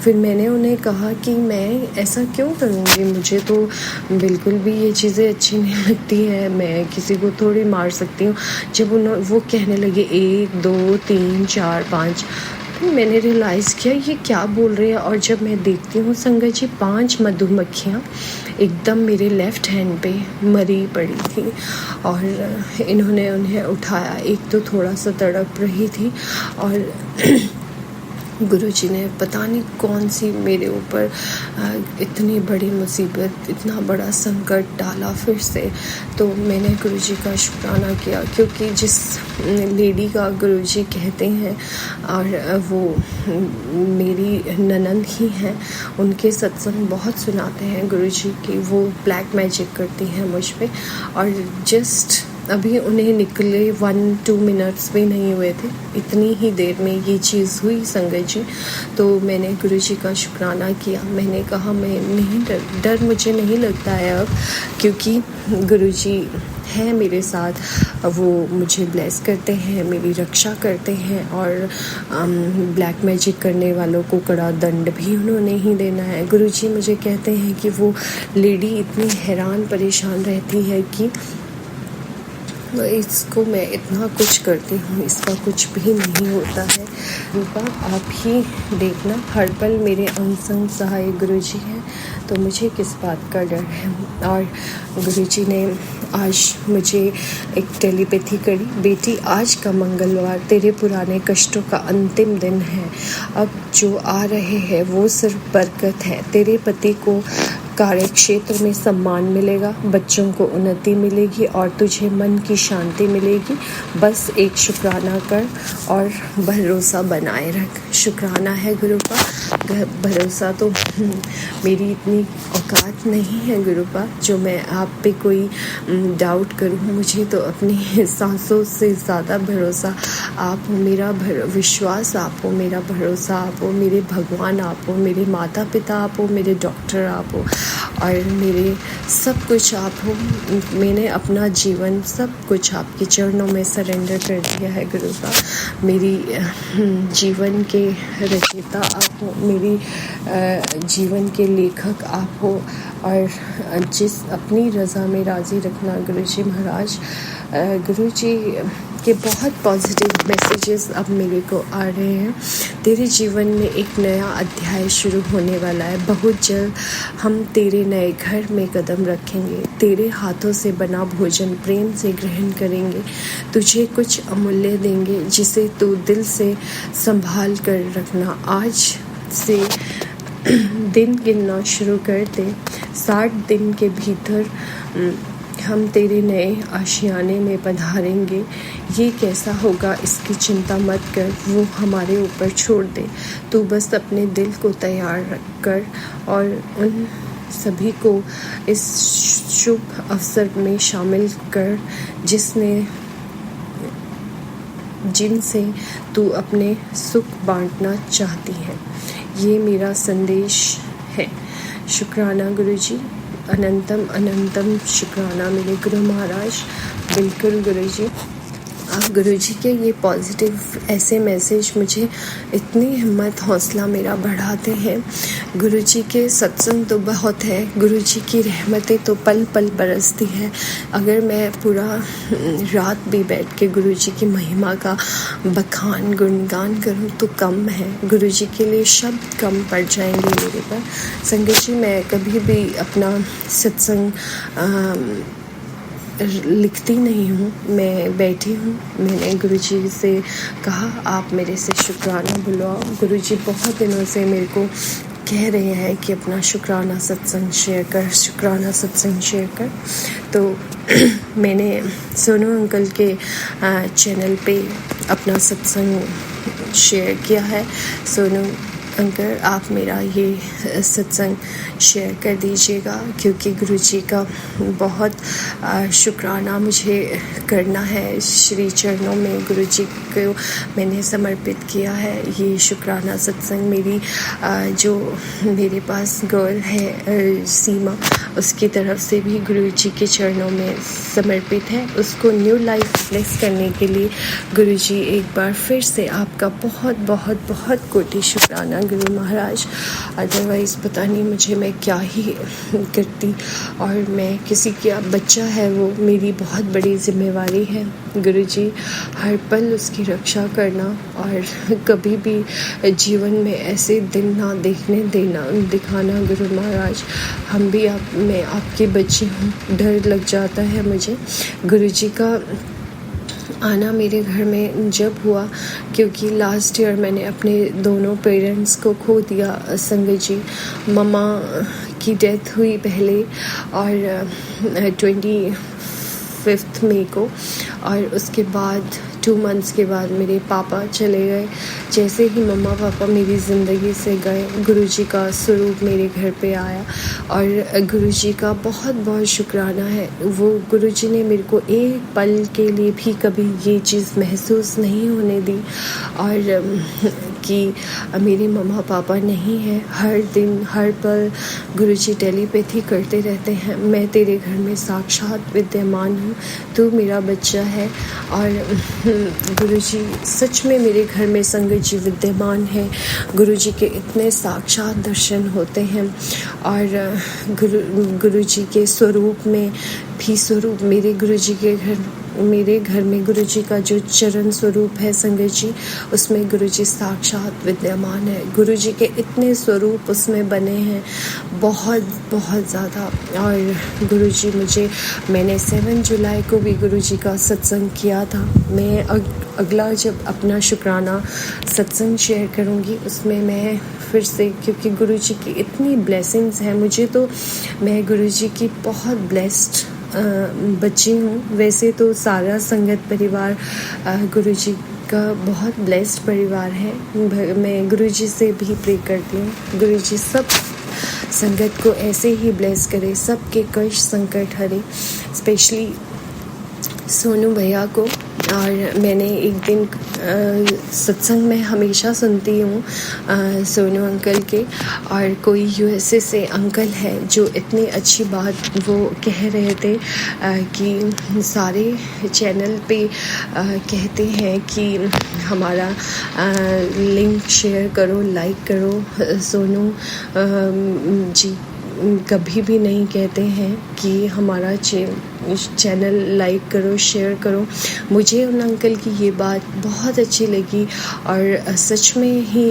[SPEAKER 5] फिर मैंने उन्हें कहा कि मैं ऐसा क्यों करूँगी, मुझे तो बिल्कुल भी ये चीज़ें अच्छी नहीं लगती है, मैं किसी को थोड़ी मार सकती हूँ। जब वो कहने लगे 1 2 3 4 5, फिर मैंने रियलाइज़ किया ये क्या बोल रहे हैं, और जब मैं देखती हूँ संगत जी 5 मधुमक्खियाँ एकदम मेरे लेफ़्ट हैंड पे मरी पड़ी थी, और इन्होंने उन्हें उठाया। एक तो थोड़ा सा तड़प रही थी, और गुरुजी ने पता नहीं कौन सी मेरे ऊपर इतनी बड़ी मुसीबत, इतना बड़ा संकट डाला फिर से। तो मैंने गुरुजी का शुक्राना किया, क्योंकि जिस लेडी का गुरुजी कहते हैं और वो मेरी ननंद ही हैं, उनके सत्संग बहुत सुनाते हैं गुरुजी की। वो ब्लैक मैजिक करती हैं मुझ पे, और जस्ट अभी उन्हें निकले 1-2 मिनट्स भी नहीं हुए थे, इतनी ही देर में ये चीज़ हुई संगत जी। तो मैंने गुरुजी का शुक्राना किया। मैंने कहा मैं नहीं डर मुझे नहीं लगता है अब, क्योंकि गुरुजी हैं मेरे साथ, वो मुझे ब्लेस करते हैं, मेरी रक्षा करते हैं, और ब्लैक मैजिक करने वालों को कड़ा दंड भी उन्होंने ही देना है। गुरुजी मुझे कहते हैं कि वो लेडी इतनी हैरान परेशान रहती है कि इसको मैं इतना कुछ करती हूँ, इसका कुछ भी नहीं होता है। रूपा आप ही देखना, हर पल मेरे अंग संग सहाय गुरुजी हैं, तो मुझे किस बात का डर है। और गुरुजी ने आज मुझे एक टेलीपैथी करी, बेटी आज का मंगलवार तेरे पुराने कष्टों का अंतिम दिन है। अब जो आ रहे हैं वो सिर्फ बरकत है। तेरे पति को कार्य क्षेत्र में सम्मान मिलेगा, बच्चों को उन्नति मिलेगी, और तुझे मन की शांति मिलेगी। बस एक शुक्राना कर और भरोसा बनाए रख। शुक्राना है गुरु का, भरोसा तो मेरी इतनी औकात नहीं है गुरुपा जो मैं आप पे कोई डाउट करूँ। मुझे तो अपनी सांसों से ज़्यादा भरोसा आप हो, मेरा विश्वास आप हो, मेरा भरोसा आप हो, मेरे भगवान आप हो, मेरे माता पिता आप हो, मेरे डॉक्टर आप हो, और मेरे सब कुछ आप हो। मैंने अपना जीवन सब कुछ आपके चरणों में सरेंडर कर दिया है गुरुपा। मेरी जीवन के रचयिता आप हो, मेरी जीवन के लेखक आप हो, और जिस अपनी रज़ा में राज़ी रखना गुरुजी महाराज। गुरुजी के बहुत पॉजिटिव मैसेजेस अब मेरे को आ रहे हैं। तेरे जीवन में एक नया अध्याय शुरू होने वाला है। बहुत जल्द हम तेरे नए घर में कदम रखेंगे। तेरे हाथों से बना भोजन प्रेम से ग्रहण करेंगे। तुझे कुछ अमूल्य देंगे जिसे तू दिल से संभाल कर रखना। आज से दिन गिनना शुरू कर दे। 60 दिन के भीतर हम तेरे नए आशियाने में पधारेंगे। ये कैसा होगा इसकी चिंता मत कर, वो हमारे ऊपर छोड़ दे। तू बस अपने दिल को तैयार रख कर और उन सभी को इस शुभ अवसर में शामिल कर जिनसे तू अपने सुख बांटना चाहती है। ये मेरा संदेश है। शुक्राना गुरुजी, अनंतम अनंतम शुक्राना मेरे गुरु महाराज। बिल्कुल गुरुजी, आप गुरुजी के ये पॉजिटिव ऐसे मैसेज मुझे इतनी हिम्मत हौसला मेरा बढ़ाते हैं। गुरुजी के सत्संग तो बहुत है, गुरुजी की रहमतें तो पल पल बरसती है। अगर मैं पूरा रात भी बैठ के गुरुजी की महिमा का बखान गुणगान करूं तो कम है। गुरुजी के लिए शब्द कम पड़ जाएंगे मेरे पर। संगत जी, मैं कभी भी अपना सत्संग लिखती नहीं हूँ, मैं बैठी हूँ। मैंने गुरुजी से कहा आप मेरे से शुक्राना बुलवाओ। गुरुजी बहुत दिनों से मेरे को कह रहे हैं कि अपना शुक्राना सत्संग शेयर कर, शुक्राना सत्संग शेयर कर। तो मैंने सोनू अंकल के चैनल पे अपना सत्संग शेयर किया है। सोनू अंकल, आप मेरा ये सत्संग शेयर कर दीजिएगा, क्योंकि गुरुजी का बहुत शुक्राना मुझे करना है। श्री चरणों में गुरुजी को मैंने समर्पित किया है ये शुक्राना सत्संग। मेरी जो मेरे पास गर्ल है सीमा, उसकी तरफ से भी गुरुजी के चरणों में समर्पित है। उसको न्यू लाइफ ब्लेस करने के लिए गुरुजी एक बार फिर से आपका बहुत बहुत बहुत कोटि शुक्राना गुरु महाराज। अदरवाइज़ पता नहीं मुझे मैं क्या ही करती, और मैं किसी का बच्चा है वो मेरी बहुत बड़ी जिम्मेवारी है गुरुजी। हर पल उसकी रक्षा करना और कभी भी जीवन में ऐसे दिन ना दिखाना गुरु महाराज। हम भी मैं आपकी बच्ची हूँ, डर लग जाता है मुझे। गुरुजी का आना मेरे घर में जब हुआ, क्योंकि लास्ट ईयर मैंने अपने दोनों पेरेंट्स को खो दिया संगत जी। मम्मा की डेथ हुई पहले और 25 मई को, और उसके बाद 2 मंथ्स के बाद मेरे पापा चले गए। जैसे ही मम्मा पापा मेरी ज़िंदगी से गए, गुरुजी का स्वरूप मेरे घर पे आया, और गुरुजी का बहुत बहुत शुक्राना है। वो गुरुजी ने मेरे को एक पल के लिए भी कभी ये चीज़ महसूस नहीं होने दी और कि मेरे मम्मा पापा नहीं है। हर दिन हर पल गुरुजी टेलीपैथी करते रहते हैं, मैं तेरे घर में साक्षात विद्यमान हूँ, तू मेरा बच्चा है। और गुरुजी सच में मेरे घर में संगत जी विद्यमान है। गुरुजी के इतने साक्षात दर्शन होते हैं, और गुरुजी के स्वरूप में भी स्वरूप मेरे घर में गुरुजी का जो चरण स्वरूप है संगत जी, उसमें गुरुजी साक्षात विद्यमान है। गुरुजी के इतने स्वरूप उसमें बने हैं, बहुत बहुत ज़्यादा। और गुरुजी मैंने 7 जुलाई को भी गुरुजी का सत्संग किया था। मैं अगला जब अपना शुक्राना सत्संग शेयर करूँगी उसमें मैं फिर से, क्योंकि गुरुजी की इतनी ब्लेसिंग्स हैं मुझे, तो मैं गुरुजी की बहुत ब्लेस्ड बच्ची हूँ। वैसे तो सारा संगत परिवार गुरुजी का बहुत ब्लेस्ड परिवार है। मैं गुरुजी से भी प्रे करती हूँ, गुरुजी सब संगत को ऐसे ही ब्लेस करे, सबके कष्ट संकट हरे, स्पेशली सोनू भैया को। और मैंने एक दिन सत्संग में हमेशा सुनती हूँ सोनू अंकल के, और कोई यूएसए से अंकल है जो इतनी अच्छी बात वो कह रहे थे कि सारे चैनल पे कहते हैं कि हमारा लिंक शेयर करो, लाइक करो। सोनू जी कभी भी नहीं कहते हैं कि हमारा चैनल लाइक करो, शेयर करो। मुझे उन अंकल की ये बात बहुत अच्छी लगी, और सच में ही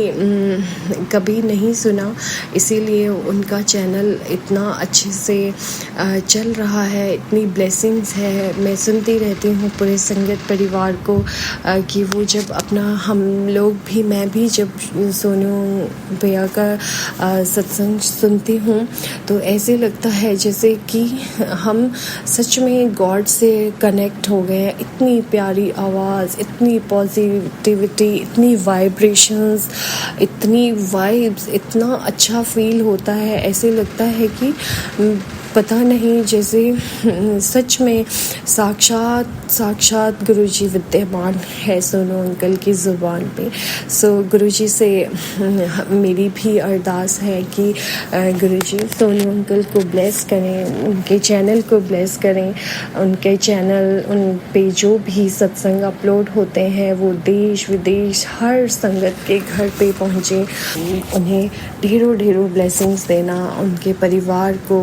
[SPEAKER 5] कभी नहीं सुना, इसीलिए उनका चैनल इतना अच्छे से चल रहा है, इतनी ब्लेसिंग्स है। मैं सुनती रहती हूँ पूरे संगत परिवार को कि वो जब अपना मैं भी जब सोनू भैया का सत्संग सुनती हूँ तो ऐसे लगता है जैसे कि हम सच में गॉड से कनेक्ट हो गए हैं। इतनी प्यारी आवाज़, इतनी पॉजिटिविटी, इतनी वाइब्रेशंस, इतनी वाइब्स, इतना अच्छा फील होता है। ऐसे लगता है कि पता नहीं, जैसे सच में साक्षात गुरुजी विद्यमान है सोनू अंकल की ज़ुबान पे। सो गुरुजी से मेरी भी अरदास है कि गुरुजी सोनू अंकल को ब्लेस करें, उनके चैनल को ब्लेस करें। उनके चैनल, उन पे जो भी सत्संग अपलोड होते हैं वो देश विदेश हर संगत के घर पे पहुँचे। उन्हें ढेरों ब्लेसिंग्स देना, उनके परिवार को,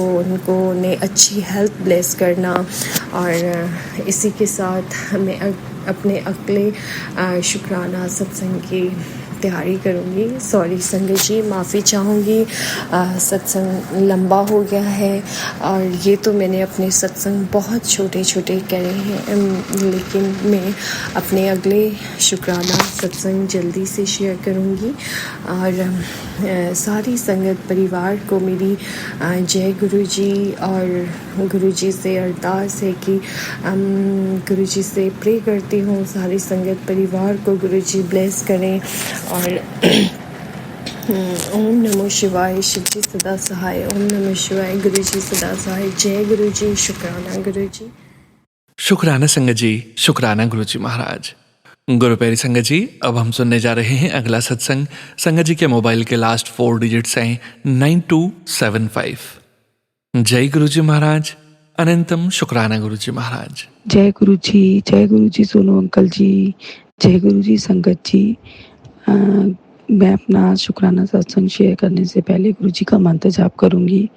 [SPEAKER 5] उन्हें अच्छी हेल्थ ब्लेस करना। और इसी के साथ मैं अपने अगले शुक्राना सत्संग की तैयारी करूँगी। सॉरी संगत जी, माफ़ी चाहूँगी, सत्संग लंबा हो गया है, और ये तो मैंने अपने सत्संग बहुत छोटे करे हैं, लेकिन मैं अपने अगले शुक्राना सत्संग जल्दी से शेयर करूँगी। और सारी संगत परिवार को मेरी जय गुरुजी, और गुरुजी से अरदास है कि गुरुजी से प्रे करती हूँ सारी संगत परिवार को गुरुजी ब्लेस करें। और ओम नमो शिवाय, शिव जी सदा सहाय। ओम नमो शिवाय, गुरुजी सदा सहाय। जय गुरुजी, शुक्राना गुरुजी।
[SPEAKER 1] शुक्राना संगत जी, शुक्राना गुरुजी महाराज। गुरु प्यारी संगत जी, अब हम सुनने जा रहे हैं अगला सत्संग। संगत जी के मोबाइल के लास्ट 4 डिजिट्स हैं 9275। जय गुरुजी महाराज, अनंतम शुक्राना गुरुजी महाराज।
[SPEAKER 6] जय गुरु जी सोनू अंकल जी, जय गुरु जी संगत जी। मैं अपना शुक्राना सत्संग शेयर करने से पहले गुरु जी का मंत्र जाप करूंगी।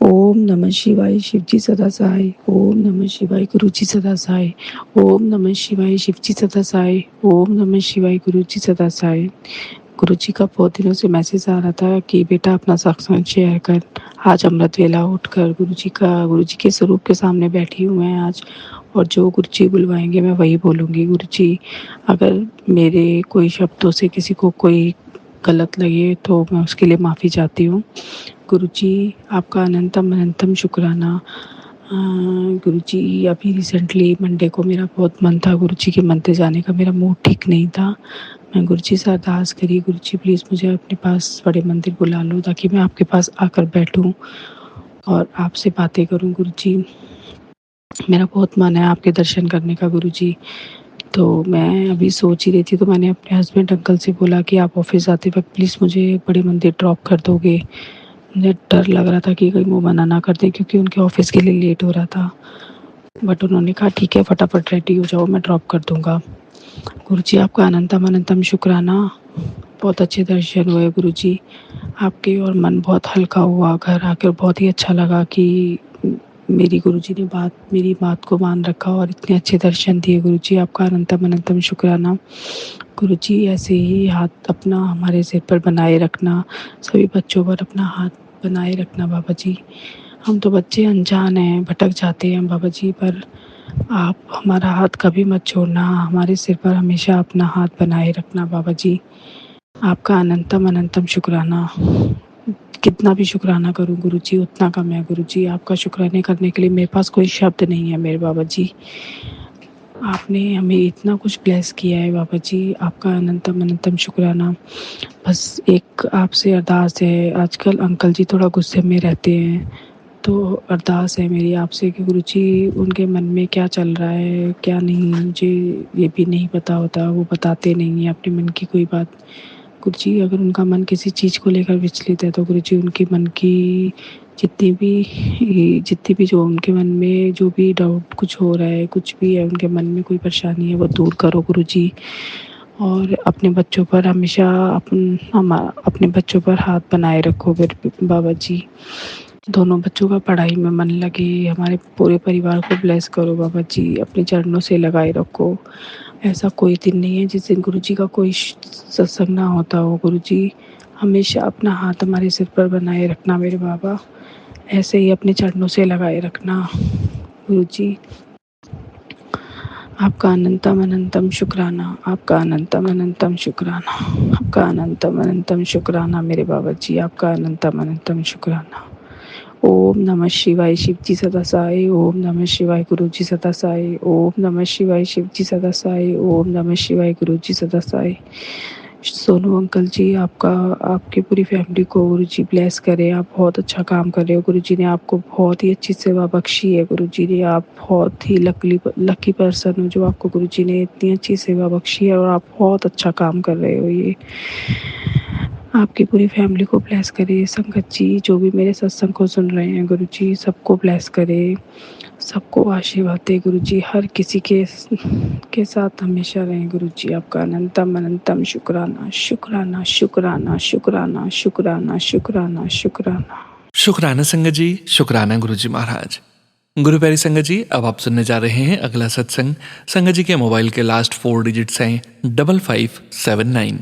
[SPEAKER 6] ओम नमः शिवाय शिव जी सदा सहाय, ओम नमः शिवाय गुरु जी सदा सहाय, ओम नमः शिवाय शिव जी सदा सहाय, ओम नमः शिवाय गुरु जी सदा सहाय। गुरु जी का बहुत दिनों से मैसेज आ रहा था कि बेटा अपना सत्संग शेयर कर। आज अमृत वेला उठकर गुरु जी के स्वरूप के सामने बैठी हूँ मैं आज, और जो गुरु जी बुलवाएंगे मैं वही बोलूँगी। गुरु जी, अगर मेरे कोई शब्दों से किसी को कोई गलत लगे तो मैं उसके लिए माफ़ी चाहती हूँ। गुरु जी, आपका अनंतम अनंतम शुक्राना। गुरु जी, अभी रिसेंटली मंडे को मेरा बहुत मन था गुरु जी के मंदिर जाने का, मेरा मूड ठीक नहीं था। मैं गुरु जी से अरदास करी, गुरु जी प्लीज़ मुझे अपने पास बड़े मंदिर बुला लो ताकि मैं आपके पास आकर बैठूं और आपसे बातें करूं। गुरु जी, मेरा बहुत मन है आपके दर्शन करने का गुरु जी। तो मैं अभी सोच ही रही थी, तो मैंने अपने हस्बैंड अंकल से बोला कि आप ऑफिस आते वक्त प्लीज़ मुझे बड़े मंदिर ड्रॉप कर दोगे। मुझे डर लग रहा था कि कहीं वो मना ना कर दें क्योंकि उनके ऑफिस के लिए लेट हो रहा था, बट उन्होंने कहा ठीक है फटाफट रेडी हो जाओ, मैं ड्रॉप कर दूँगा। गुरु जी, आपका अनंतम अनंतम शुक्राना। बहुत अच्छे दर्शन हुए गुरु जी आपके, और मन बहुत हल्का हुआ। घर आकर बहुत ही अच्छा लगा कि मेरी गुरु जी ने मेरी बात को मान रखा और इतने अच्छे दर्शन दिए। गुरु जी, आपका अनंतम अनंतम शुक्राना। गुरु जी, ऐसे ही हाथ अपना हमारे सिर पर बनाए रखना, सभी बच्चों पर अपना हाथ बनाए रखना बाबा जी। हम तो बच्चे अनजान हैं, भटक जाते हैं बाबा जी, पर आप हमारा हाथ कभी मत छोड़ना, हमारे सिर पर हमेशा अपना हाथ बनाए रखना बाबा जी। आपका अनंतम अनंतम शुक्राना। कितना भी शुक्राना करूं गुरु जी उतना कम है गुरु जी। आपका शुक्राने करने के लिए मेरे पास कोई शब्द नहीं है मेरे बाबा जी। आपने हमें इतना कुछ ब्लेस किया है बाबा जी, आपका अनंतम अनंतम शुक्राना। बस एक आपसे अरदास है, आजकल अंकल जी थोड़ा गुस्से में रहते हैं, तो अरदास है मेरी आपसे कि गुरु जी उनके मन में क्या चल रहा है क्या नहीं, मुझे ये भी नहीं पता होता, वो बताते नहीं हैं अपने मन की कोई बात। गुरु जी, अगर उनका मन किसी चीज़ को लेकर विचलित है तो गुरु जी उनके मन की जितनी भी जो उनके मन में जो भी डाउट कुछ हो रहा है, कुछ भी है उनके मन में कोई परेशानी है, वो दूर करो गुरु जी। और अपने बच्चों पर हमेशा अपने बच्चों पर हाथ बनाए रखो बाबा जी। दोनों बच्चों का पढ़ाई में मन लगे, हमारे पूरे परिवार को ब्लेस करो बाबा जी, अपने चरणों से लगाए रखो। ऐसा कोई दिन नहीं है जिस दिन गुरु जी का कोई सत्संग ना होता हो गुरु जी। हमेशा अपना हाथ हमारे सिर पर बनाए रखना मेरे बाबा, ऐसे ही अपने चरणों से लगाए रखना गुरु जी। आपका अनंतम अनंतम शुक्राना, आपका अनंतम अनंतम शुक्राना, आपका अनंतम अनंतम शुक्राना मेरे बाबा जी, आपका अनंतम अनंतम शुक्राना। ओम नमः शिवाय शिव जी सदा सहाय, ओम नमः शिवाय गुरु जी सदा सहाय, ओम नमः शिवाय शिव जी सदा सहाय, ओम नमः शिवाय गुरु जी सदा सहाय। सोनू अंकल जी, आपकी पूरी फैमिली को गुरु जी ब्लेस करे। आप बहुत अच्छा काम कर रहे हो, गुरु जी ने आपको बहुत ही अच्छी सेवा बख्शी है। गुरु जी ने आप बहुत ही लकी पर्सन हो जो आपको गुरु जी ने इतनी अच्छी सेवा बख्शी है, और आप बहुत अच्छा काम कर रहे हो। ये आपकी पूरी फैमिली को ब्लेस करे। संगत जी जो भी मेरे सत्संग को सुन रहे हैं गुरु जी सबको ब्लेस करे, सबको आशीर्वाद दे गुरु जी, हर किसी के साथ हमेशा रहें गुरु जी। आपका अनंतम अनंतम शुक्राना शुक्राना शुक्राना शुक्राना शुक्राना शुक्राना शुक्राना।
[SPEAKER 1] शुक्राना संगत जी, शुक्राना गुरु जी महाराज। गुरु प्यारी संगत जी, अब आप सुनने जा रहे हैं अगला सत्संग। संगत जी के मोबाइल के लास्ट 4 डिजिट्स हैं 5579।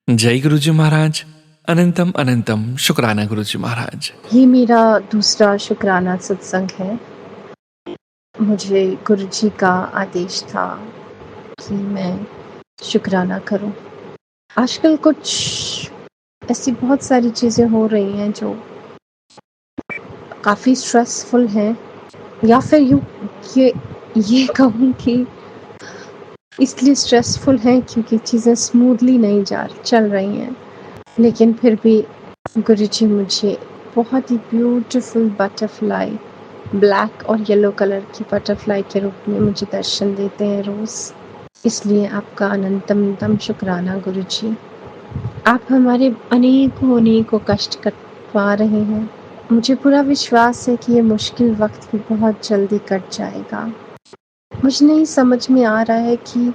[SPEAKER 1] जय गुरु जी महाराज। अनंतम अनंतम शुक्राना गुरु जी महाराज।
[SPEAKER 5] ये मेरा दूसरा शुक्राना सत्संग है। मुझे गुरु जी का आदेश था कि मैं शुक्राना करूं। आजकल कुछ ऐसी बहुत सारी चीज़ें हो रही हैं जो काफ़ी स्ट्रेसफुल हैं, या फिर ये कहूँ कि इसलिए स्ट्रेसफुल हैं क्योंकि चीज़ें स्मूथली नहीं चल रही हैं। लेकिन फिर भी गुरु जी मुझे बहुत ही ब्यूटीफुल बटरफ्लाई, ब्लैक और येलो कलर की बटरफ्लाई के रूप में मुझे दर्शन देते हैं रोज़। इसलिए आपका अनंतम शुक्राना गुरु जी। आप हमारे अनेकों कष्ट कटवा रहे हैं। मुझे पूरा विश्वास है कि ये मुश्किल वक्त भी बहुत जल्दी कट जाएगा।
[SPEAKER 7] मुझे नहीं समझ में आ रहा है कि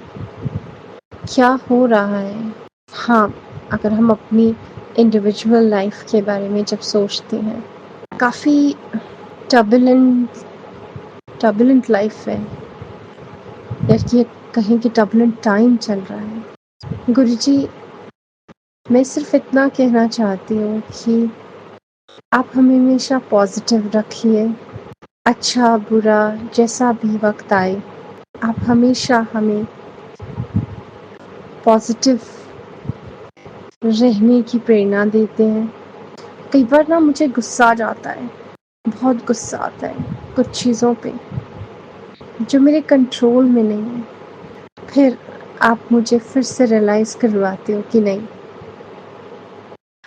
[SPEAKER 7] क्या हो रहा है। हाँ, अगर हम अपनी इंडिविजुअल लाइफ के बारे में जब सोचते हैं, काफ़ी टर्बुलेंट लाइफ है, या ये कहें कि टर्बुलेंट टाइम चल रहा है। गुरुजी, मैं सिर्फ इतना कहना चाहती हूँ कि आप हमें हमेशा पॉजिटिव रखिए। अच्छा बुरा जैसा भी वक्त आए, आप हमेशा हमें पॉजिटिव रहने की प्रेरणा देते हैं। कई बार ना मुझे गुस्सा आ जाता है, बहुत गुस्सा आता है कुछ चीज़ों पे जो मेरे कंट्रोल में नहीं है। फिर आप मुझे फिर से रियलाइज़ करवाते हो कि नहीं,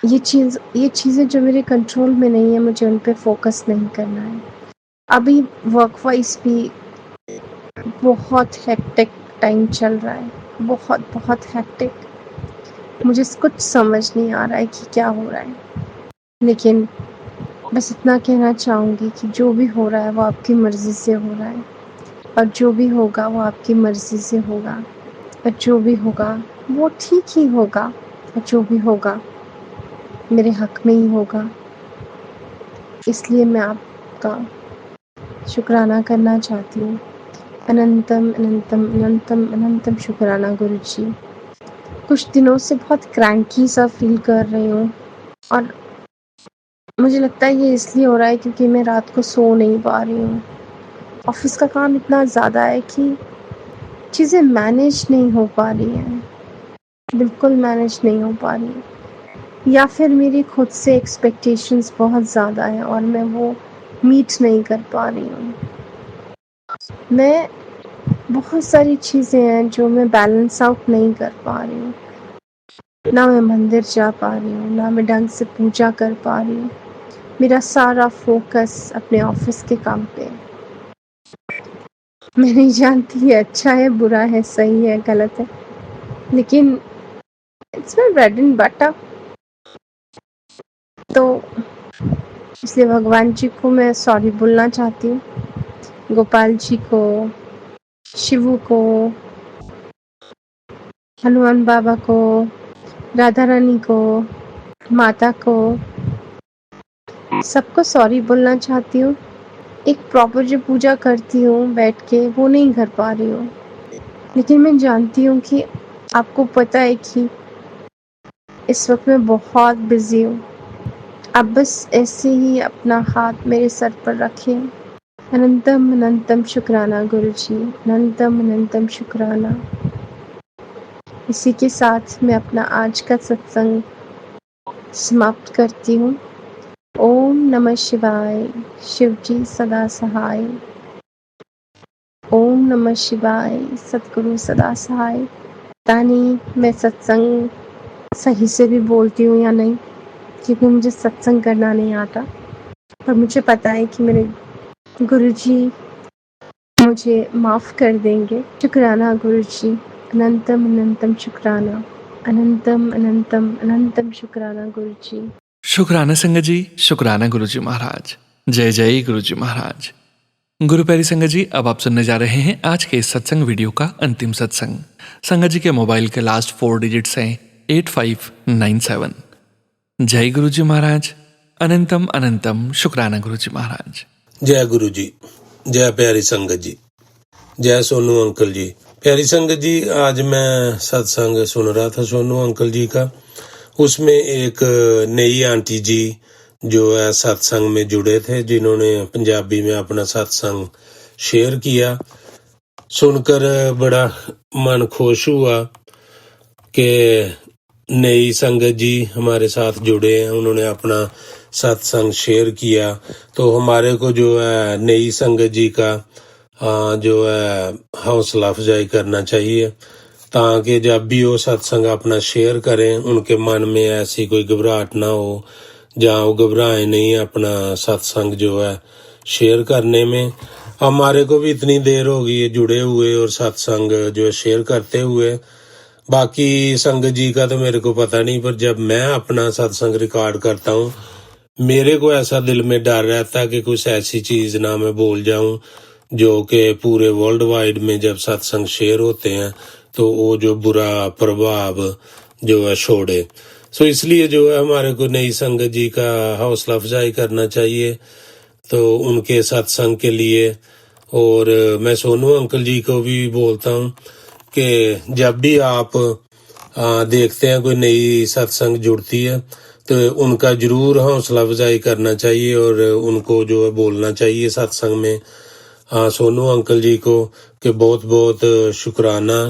[SPEAKER 7] ये चीज़ें जो मेरे कंट्रोल में नहीं है, मुझे उन पे फोकस नहीं करना है। अभी वर्क वाइज भी बहुत हेक्टिक टाइम चल रहा है, बहुत हेक्टिक। मुझे कुछ समझ नहीं आ रहा है कि क्या हो रहा है, लेकिन बस इतना कहना चाहूँगी कि जो भी हो रहा है वो आपकी मर्ज़ी से हो रहा है, और जो भी होगा वो आपकी मर्ज़ी से होगा, और जो भी होगा वो ठीक ही होगा, और जो भी होगा मेरे हक में ही होगा। इसलिए मैं आपका शुक्राना करना चाहती हूँ। अनंतम अनंतम अनंतम अनंतम शुक्राना गुरुजी। कुछ दिनों से बहुत क्रैंकी सा फील कर रही हूँ, और मुझे लगता है ये इसलिए हो रहा है क्योंकि मैं रात को सो नहीं पा रही हूँ। ऑफिस का काम इतना ज़्यादा है कि चीज़ें मैनेज नहीं हो पा रही हैं, बिल्कुल मैनेज नहीं हो पा रही, या फिर मेरी खुद से एक्सपेक्टेशंस बहुत ज़्यादा है और मैं वो मीट नहीं कर पा रही हूँ। मैं बहुत सारी चीज़ें हैं जो मैं बैलेंस आउट नहीं कर पा रही हूँ। ना मैं मंदिर जा पा रही हूँ, ना मैं ढंग से पूजा कर पा रही हूँ। मेरा सारा फोकस अपने ऑफिस के काम पे है। मैं नहीं जानती ये अच्छा है, बुरा है, सही है, गलत है, लेकिन it's my bread and butter. तो इसलिए भगवान जी को मैं सॉरी बोलना चाहती हूँ, गोपाल जी को, शिवू को, हनुमान बाबा को, राधा रानी को, माता को, सबको सॉरी बोलना चाहती हूँ। एक प्रॉपर जो पूजा करती हूँ बैठ के, वो नहीं कर पा रही हूँ, लेकिन मैं जानती हूँ कि आपको पता है कि इस वक्त मैं बहुत बिजी हूँ। आप बस ऐसे ही अपना हाथ मेरे सर पर रखें। अनंतम अनंतम शुक्राना गुरुजी, अनंतम अनंतम शुक्राना। इसी के साथ मैं अपना आज का सत्संग समाप्त करती हूँ। ओम नमः शिवाय, शिव जी सदा सहाय। ओम नमः शिवाय, सतगुरु सदा सहाय। पता नहीं मैं सत्संग सही से भी बोलती हूँ या नहीं, क्योंकि मुझे सत्संग करना नहीं आता, पर मुझे पता है कि मेरे गुरुजी मुझे माफ़ कर देंगे। शुक्राना गुरुजी, अनंतम अनंतम शुक्राना, अनंतम अनंतम अनंतम शुक्राना गुरुजी।
[SPEAKER 1] शुक्राना संगत जी, शुक्राना गुरुजी महाराज। जय जय गुरुजी महाराज। गुरु प्यारी संगत जी, अब आप सुनने जा रहे हैं आज के इस सत्संग वीडियो का अंतिम सत्संग। संगत जी के मोबाइल के लास्ट 4 डिजिट्स हैं 8597। जय गुरुजी महाराज। अनंतम अनंतम शुक्राना गुरुजी महाराज।
[SPEAKER 8] जय गुरु जी, जय प्यारी संगत जी, जय सोनू अंकल जी। प्यारी संगत जी, आज मैं सत्संग सुन रहा था सोनू अंकल जी का। उसमें एक नई आंटी जी जो है सत्संग में जुड़े थे, जिन्होंने पंजाबी में अपना सत्संग शेयर किया। सुनकर बड़ा मन खुश हुआ कि नई संगत जी हमारे साथ जुड़े हैं, उन्होंने अपना सत्संग शेयर किया। तो हमारे को जो है नई संगत जी का जो है हौसला अफजाई करना चाहिए, ताकि जब भी वो सत्संग अपना शेयर करें उनके मन में ऐसी कोई घबराहट ना हो, जहाँ वो घबराए नहीं अपना सत्संग जो है शेयर करने में। हमारे को भी इतनी देर हो गई है जुड़े हुए और सत्संग जो है शेयर करते हुए। बाकी संगत जी का तो मेरे को पता नहीं, पर जब मैं अपना सत्संग रिकॉर्ड करता हूँ, मेरे को ऐसा दिल में डर रहता है कि कुछ ऐसी चीज ना मैं बोल जाऊं जो कि पूरे वर्ल्ड वाइड में जब सत्संग शेयर होते हैं तो वो जो बुरा प्रभाव जो है छोड़े। सो इसलिए जो है हमारे को नई संगत जी का हौसला अफजाई करना चाहिए तो उनके सत्संग के लिए। और मैं सोनू अंकल जी को भी बोलता हूँ कि जब भी आप देखते हैं कोई नई सत्संग जुड़ती है तो उनका जरूर हौसला अफजाई करना चाहिए और उनको जो है बोलना चाहिए सत्संग में सोनू अंकल जी को कि बहुत बहुत शुक्राना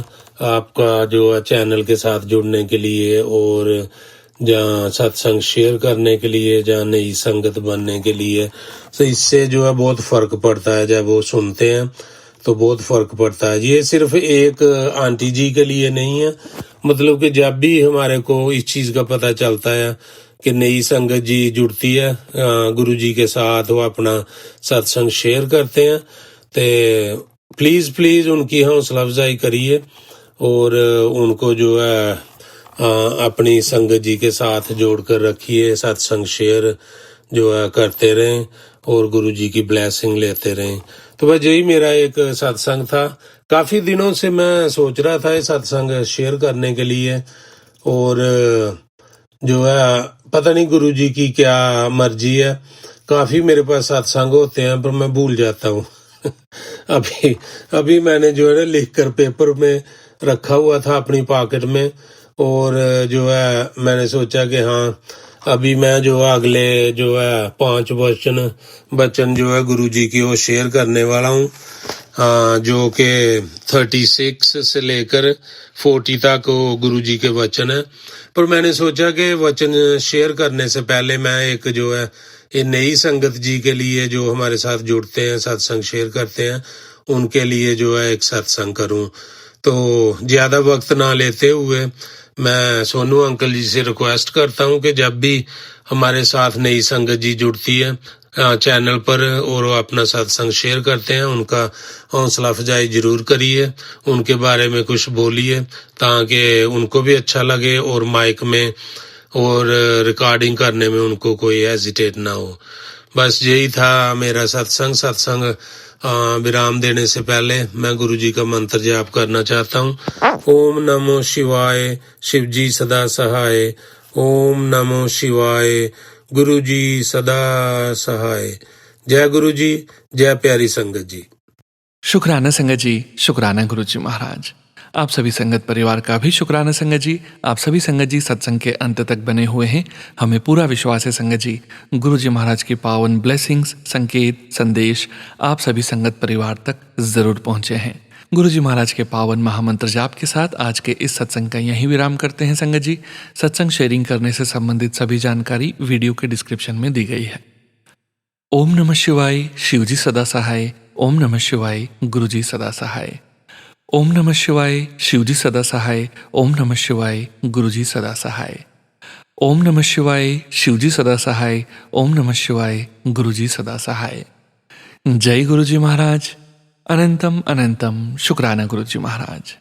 [SPEAKER 8] आपका जो है चैनल के साथ जुड़ने के लिए और जहाँ सत्संग शेयर करने के लिए, जहाँ नई संगत बनने के लिए। तो इससे जो है बहुत फर्क पड़ता है, जब वो सुनते हैं तो बहुत फर्क पड़ता है। ये सिर्फ एक आंटी जी के लिए नहीं है, मतलब कि जब भी हमारे को इस चीज का पता चलता है कि नई संगत जी जुड़ती है गुरु जी के साथ, वो अपना सत्संग शेयर करते हैं, तो प्लीज उनकी हौसला अफजाई करिए और उनको जो है अपनी संगत जी के साथ जोड़कर रखिए, सत्संग शेयर जो है करते रहें और गुरु जी की ब्लेसिंग लेते रहें। तो बस यही मेरा एक सत्संग था। काफी दिनों से मैं सोच रहा था ये सत्संग शेयर करने के लिए और जो है पता नहीं गुरु जी की क्या मर्जी है। काफी मेरे पास सत्संग होते हैं पर मैं भूल जाता हूँ अभी मैंने जो है ना लिख कर पेपर में रखा हुआ था अपनी पॉकेट में और जो है मैंने सोचा कि हाँ अभी मैं जो अगले जो है 5 वचन जो है गुरु जी की वो शेयर करने वाला हूँ जो कि 36 से लेकर 40 तक वो गुरु जी के वचन है। पर मैंने सोचा कि वचन शेयर करने से पहले मैं एक जो है ये नई संगत जी के लिए जो हमारे साथ जुड़ते हैं, सत्संग शेयर करते हैं, उनके लिए जो है एक सत्संग करूं। तो ज्यादा वक्त ना लेते हुए मैं सोनू अंकल जी से रिक्वेस्ट करता हूं कि जब भी हमारे साथ नई संगत जी जुड़ती है चैनल पर और वो अपना सत्संग शेयर करते हैं, उनका हौसला अफजाई जरूर करिए, उनके बारे में कुछ बोलिए ताकि उनको भी अच्छा लगे और माइक में और रिकॉर्डिंग करने में उनको कोई हेजिटेट ना हो। बस यही था मेरा सत्संग विराम देने से पहले मैं गुरु जी का मंत्र जाप करना चाहता हूँ। ओम नमो शिवाय, शिव जी सदा सहाय। ओम नमो शिवाय, गुरु जी सदा सहाय। जय गुरु जी, जय प्यारी संगत जी।
[SPEAKER 1] शुक्राना संगत जी, शुक्राना गुरु जी महाराज। आप सभी संगत परिवार का भी शुक्राना संगत जी। आप सभी संगत जी सत्संग के अंत तक बने हुए हैं। हमें पूरा विश्वास है संगत जी गुरु जी महाराज की पावन ब्लेसिंग्स, संकेत, संदेश आप सभी संगत परिवार तक जरूर पहुंचे हैं। गुरु जी महाराज के पावन महामंत्र जाप के साथ आज के इस सत्संग का यहीं विराम करते हैं संगत जी। सत्संग शेयरिंग करने से संबंधित सभी जानकारी वीडियो के डिस्क्रिप्शन में दी गई है। ओम नमः शिवाय, शिव जी सदा सहाय। ओम नमः शिवाय, गुरु जी सदा सहाय। ओम नमः शिवाय, शिव जी सदा सहाय। ओम नमः शिवाय, गुरु जी सदा सहाय। ओम नमः शिवाय, शिव जी सदा सहाय। ओम नमः शिवाय, गुरु जी सदा सहाय। जय गुरु जी महाराज। अनंतम अनंतम शुक्राना गुरु जी महाराज।